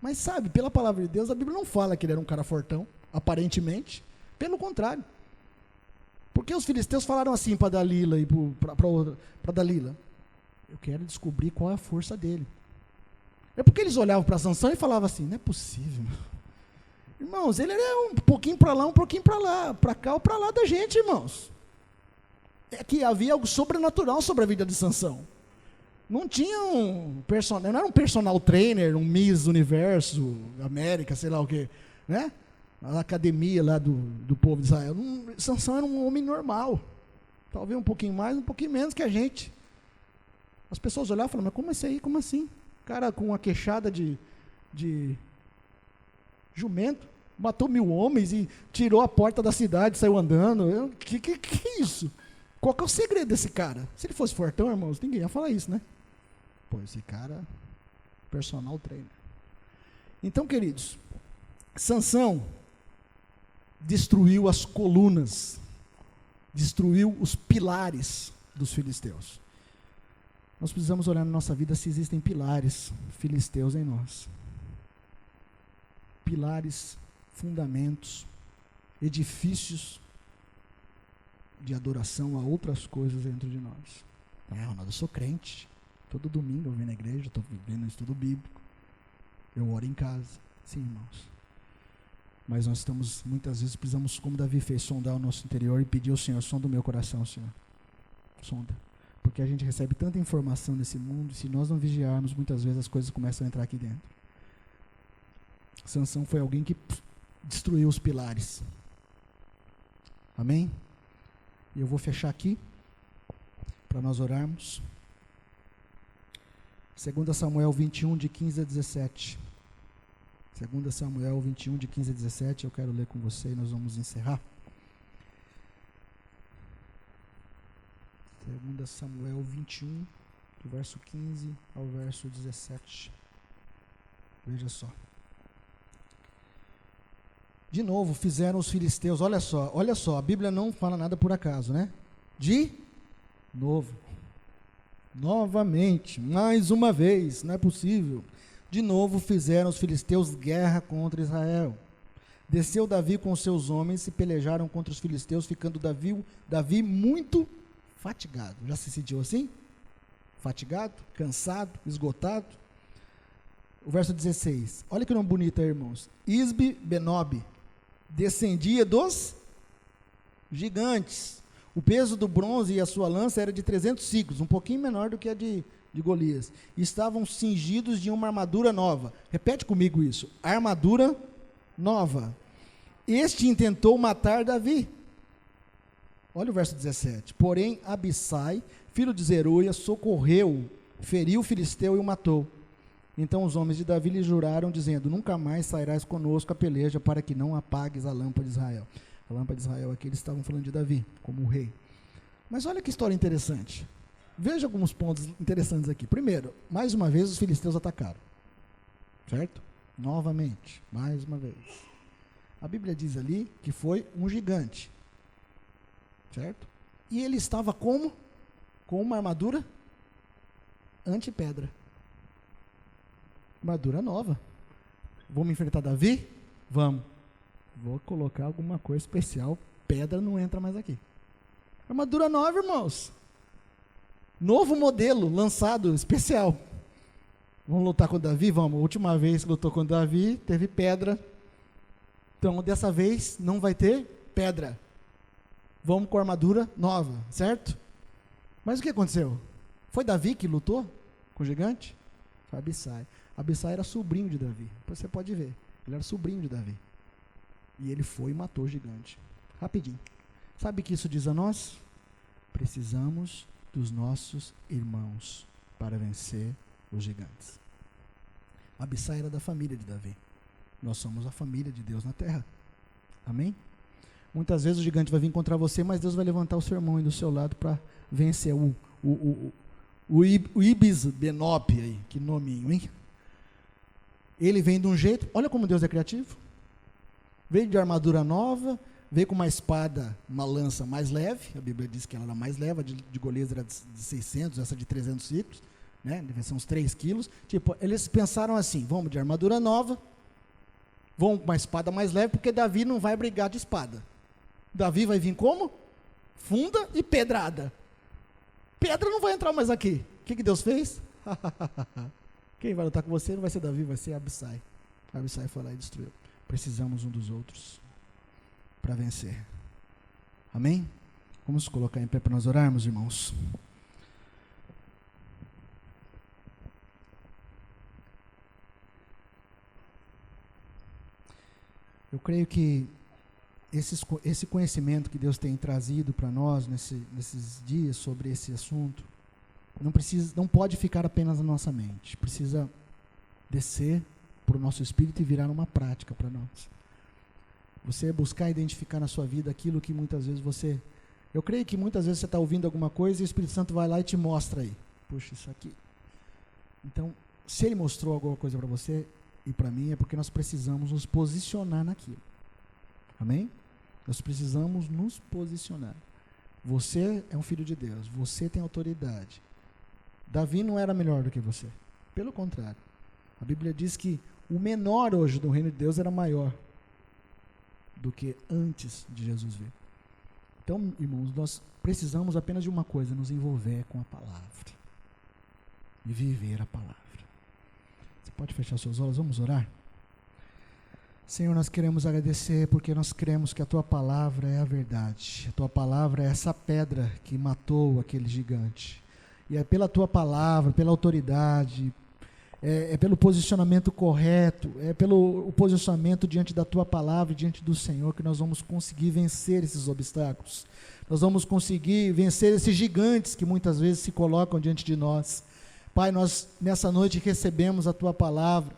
Mas sabe, pela palavra de Deus, a Bíblia não fala que ele era um cara fortão, aparentemente. Pelo contrário. Porque os filisteus falaram assim para Dalila e para Dalila, eu quero descobrir qual é a força dele. É porque eles olhavam para Sansão e falavam assim, não é possível. Irmãos, ele era um pouquinho para lá, um pouquinho para lá, para cá ou para lá da gente, irmãos. É que havia algo sobrenatural sobre a vida de Sansão. Não tinha não era um personal trainer, um Miss Universo, América, sei lá o quê, né? A academia lá do povo de Israel. Sansão era um homem normal. Talvez um pouquinho mais, um pouquinho menos que a gente. As pessoas olhavam e falavam, mas como isso aí? Como assim? Cara com uma queixada de jumento, matou 1000 homens e tirou a porta da cidade, saiu andando. Que é isso? Qual que é o segredo desse cara? Se ele fosse fortão, irmãos, ninguém ia falar isso, né? Pô, esse cara, personal trainer. Então, queridos, Sansão destruiu as colunas, destruiu os pilares dos filisteus. Nós precisamos olhar na nossa vida se existem pilares filisteus em nós. Pilares, fundamentos, edifícios de adoração a outras coisas dentro de nós. Ronaldo, eu sou crente, todo domingo eu venho na igreja, estou vivendo estudo bíblico, eu oro em casa. Sim, irmãos. Mas nós muitas vezes precisamos, como Davi fez, sondar o nosso interior e pedir ao Senhor, sonda o meu coração, Senhor. Sonda. Porque a gente recebe tanta informação nesse mundo, e se nós não vigiarmos, muitas vezes as coisas começam a entrar aqui dentro. Sansão foi alguém que destruiu os pilares. Amém? E eu vou fechar aqui, para nós orarmos. 2 Samuel 21, de 15 a 17. 2 Samuel 21, de 15 a 17, eu quero ler com você e nós vamos encerrar. 2 Samuel 21, do verso 15 ao verso 17. Veja só. De novo, fizeram os filisteus, olha só, a Bíblia não fala nada por acaso, né? De novo, novamente, mais uma vez, não é possível. De novo fizeram os filisteus guerra contra Israel. Desceu Davi com os seus homens e pelejaram contra os filisteus, ficando Davi muito fatigado. Já se sentiu assim? Fatigado, cansado, esgotado? O verso 16, olha que nome bonito aí, irmãos. Isbi Benob, descendia dos gigantes. O peso do bronze e a sua lança era de 300 siclos, um pouquinho menor do que a de Golias. Estavam cingidos de uma armadura nova. Repete comigo isso. Armadura nova. Este intentou matar Davi. Olha o verso 17. Porém, Abissai, filho de Zeruia, socorreu, feriu o filisteu e o matou. Então os homens de Davi lhe juraram, dizendo: nunca mais sairás conosco a peleja, para que não apagues a lâmpada de Israel. A lâmpada de Israel aqui, eles estavam falando de Davi, como o rei. Mas olha que história interessante. Veja alguns pontos interessantes aqui. Primeiro, mais uma vez os filisteus atacaram. Certo? Novamente, mais uma vez. A Bíblia diz ali que foi um gigante. Certo? E ele estava como? Com uma armadura antipedra. Armadura nova. Vamos enfrentar Davi? Vamos. Vou colocar alguma coisa especial. Pedra não entra mais aqui. Armadura nova, irmãos. Novo modelo, lançado, especial. Vamos lutar com Davi? Vamos. A última vez que lutou com Davi, teve pedra. Então, dessa vez, não vai ter pedra. Vamos com armadura nova, certo? Mas o que aconteceu? Foi Davi que lutou com o gigante? Foi Abissai. Abissai era sobrinho de Davi. Depois você pode ver. Ele era sobrinho de Davi. E ele foi e matou o gigante. Rapidinho. Sabe o que isso diz a nós? Precisamos dos nossos irmãos para vencer os gigantes. Abissai era da família de Davi. Nós somos a família de Deus na terra. Amém? Muitas vezes o gigante vai vir contra você, mas Deus vai levantar o seu irmão aí do seu lado para vencer o Ibis Benob aí. Que nominho, hein? Ele vem de um jeito, olha como Deus é criativo. Veio de armadura nova, veio com uma espada, uma lança mais leve. A Bíblia diz que ela era mais leve, a de Golias era de 600, essa de 300 ciclos, né? Deve ser uns 3 quilos. Tipo, eles pensaram assim: vamos de armadura nova, vamos com uma espada mais leve, porque Davi não vai brigar de espada. Davi vai vir como? Funda e pedrada. Pedra não vai entrar mais aqui. O que Deus fez? Quem vai lutar com você não vai ser Davi, vai ser Abissai. Abissai foi lá e destruiu. Precisamos um dos outros para vencer. Amém? Vamos colocar em pé para nós orarmos, irmãos. Eu creio que esse conhecimento que Deus tem trazido para nós nesses dias sobre esse assunto, não pode ficar apenas na nossa mente. Precisa descer para o nosso espírito e virar uma prática para nós. Você buscar identificar na sua vida aquilo que muitas vezes eu creio que muitas vezes você está ouvindo alguma coisa e o Espírito Santo vai lá e te mostra aí. Puxa, isso aqui. Então, se Ele mostrou alguma coisa para você e para mim, é porque nós precisamos nos posicionar naquilo. Amém? Nós precisamos nos posicionar. Você é um filho de Deus, você tem autoridade. Davi não era melhor do que você. Pelo contrário. A Bíblia diz que o menor hoje do reino de Deus era maior do que antes de Jesus vir. Então, irmãos, nós precisamos apenas de uma coisa: nos envolver com a palavra e viver a palavra. Você pode fechar seus olhos? Vamos orar? Senhor, nós queremos agradecer porque nós cremos que a Tua palavra é a verdade. A Tua palavra é essa pedra que matou aquele gigante. E é pela Tua palavra, pela autoridade, é pelo posicionamento correto, é pelo posicionamento diante da Tua palavra, diante do Senhor, que nós vamos conseguir vencer esses obstáculos. Nós vamos conseguir vencer esses gigantes que muitas vezes se colocam diante de nós. Pai, nós nessa noite recebemos a Tua palavra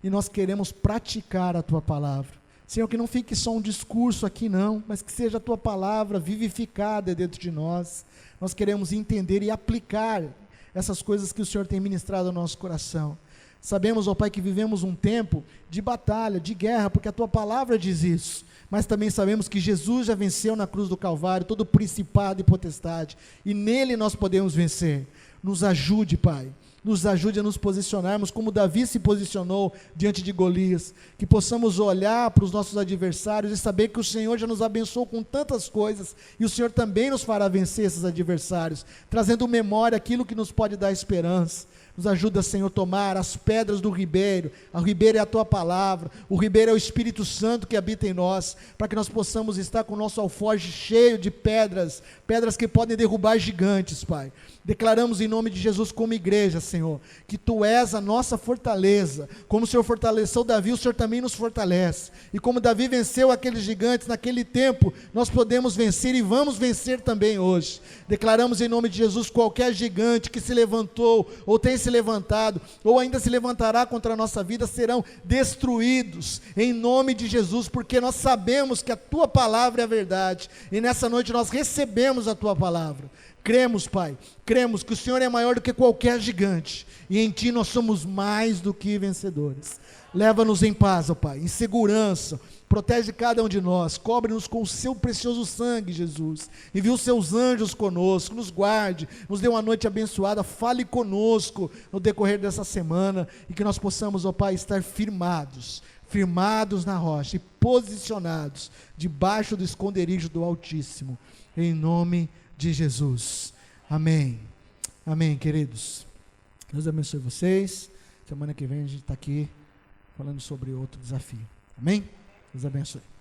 e nós queremos praticar a Tua palavra. Senhor, que não fique só um discurso aqui não, mas que seja a Tua palavra vivificada dentro de nós. Nós queremos entender e aplicar essas coisas que o Senhor tem ministrado ao nosso coração. Sabemos, ó Pai, que vivemos um tempo de batalha, de guerra, porque a Tua palavra diz isso. mas também sabemos que Jesus já venceu na cruz do Calvário todo principado e potestade, e nele nós podemos vencer. Nos ajude, Pai, nos ajude a nos posicionarmos como Davi se posicionou diante de Golias, que possamos olhar para os nossos adversários e saber que o Senhor já nos abençoou com tantas coisas, e o Senhor também nos fará vencer esses adversários, trazendo memória aquilo que nos pode dar esperança. Nos ajuda, Senhor, a tomar as pedras do ribeiro. O ribeiro é a Tua palavra, o ribeiro é o Espírito Santo que habita em nós, para que nós possamos estar com o nosso alforje cheio de pedras, pedras que podem derrubar gigantes, Pai. Declaramos em nome de Jesus como igreja, Senhor, que Tu és a nossa fortaleza. Como o Senhor fortaleceu Davi, o Senhor também nos fortalece. E como Davi venceu aqueles gigantes naquele tempo, nós podemos vencer e vamos vencer também hoje. Declaramos em nome de Jesus qualquer gigante que se levantou, ou tem se levantado, ou ainda se levantará contra a nossa vida, serão destruídos em nome de Jesus, porque nós sabemos que a Tua palavra é a verdade, e nessa noite nós recebemos a Tua palavra. Cremos, Pai, cremos que o Senhor é maior do que qualquer gigante, e em Ti nós somos mais do que vencedores. Leva-nos em paz, ó Pai, em segurança, protege cada um de nós, cobre-nos com o Seu precioso sangue, Jesus, envia os Seus anjos conosco, nos guarde, nos dê uma noite abençoada, fale conosco no decorrer dessa semana, e que nós possamos, ó Pai, estar firmados na rocha, e posicionados, debaixo do esconderijo do Altíssimo, em nome de Jesus, amém, amém, queridos. Deus abençoe vocês. Semana que vem a gente está aqui falando sobre outro desafio, amém? Deus abençoe.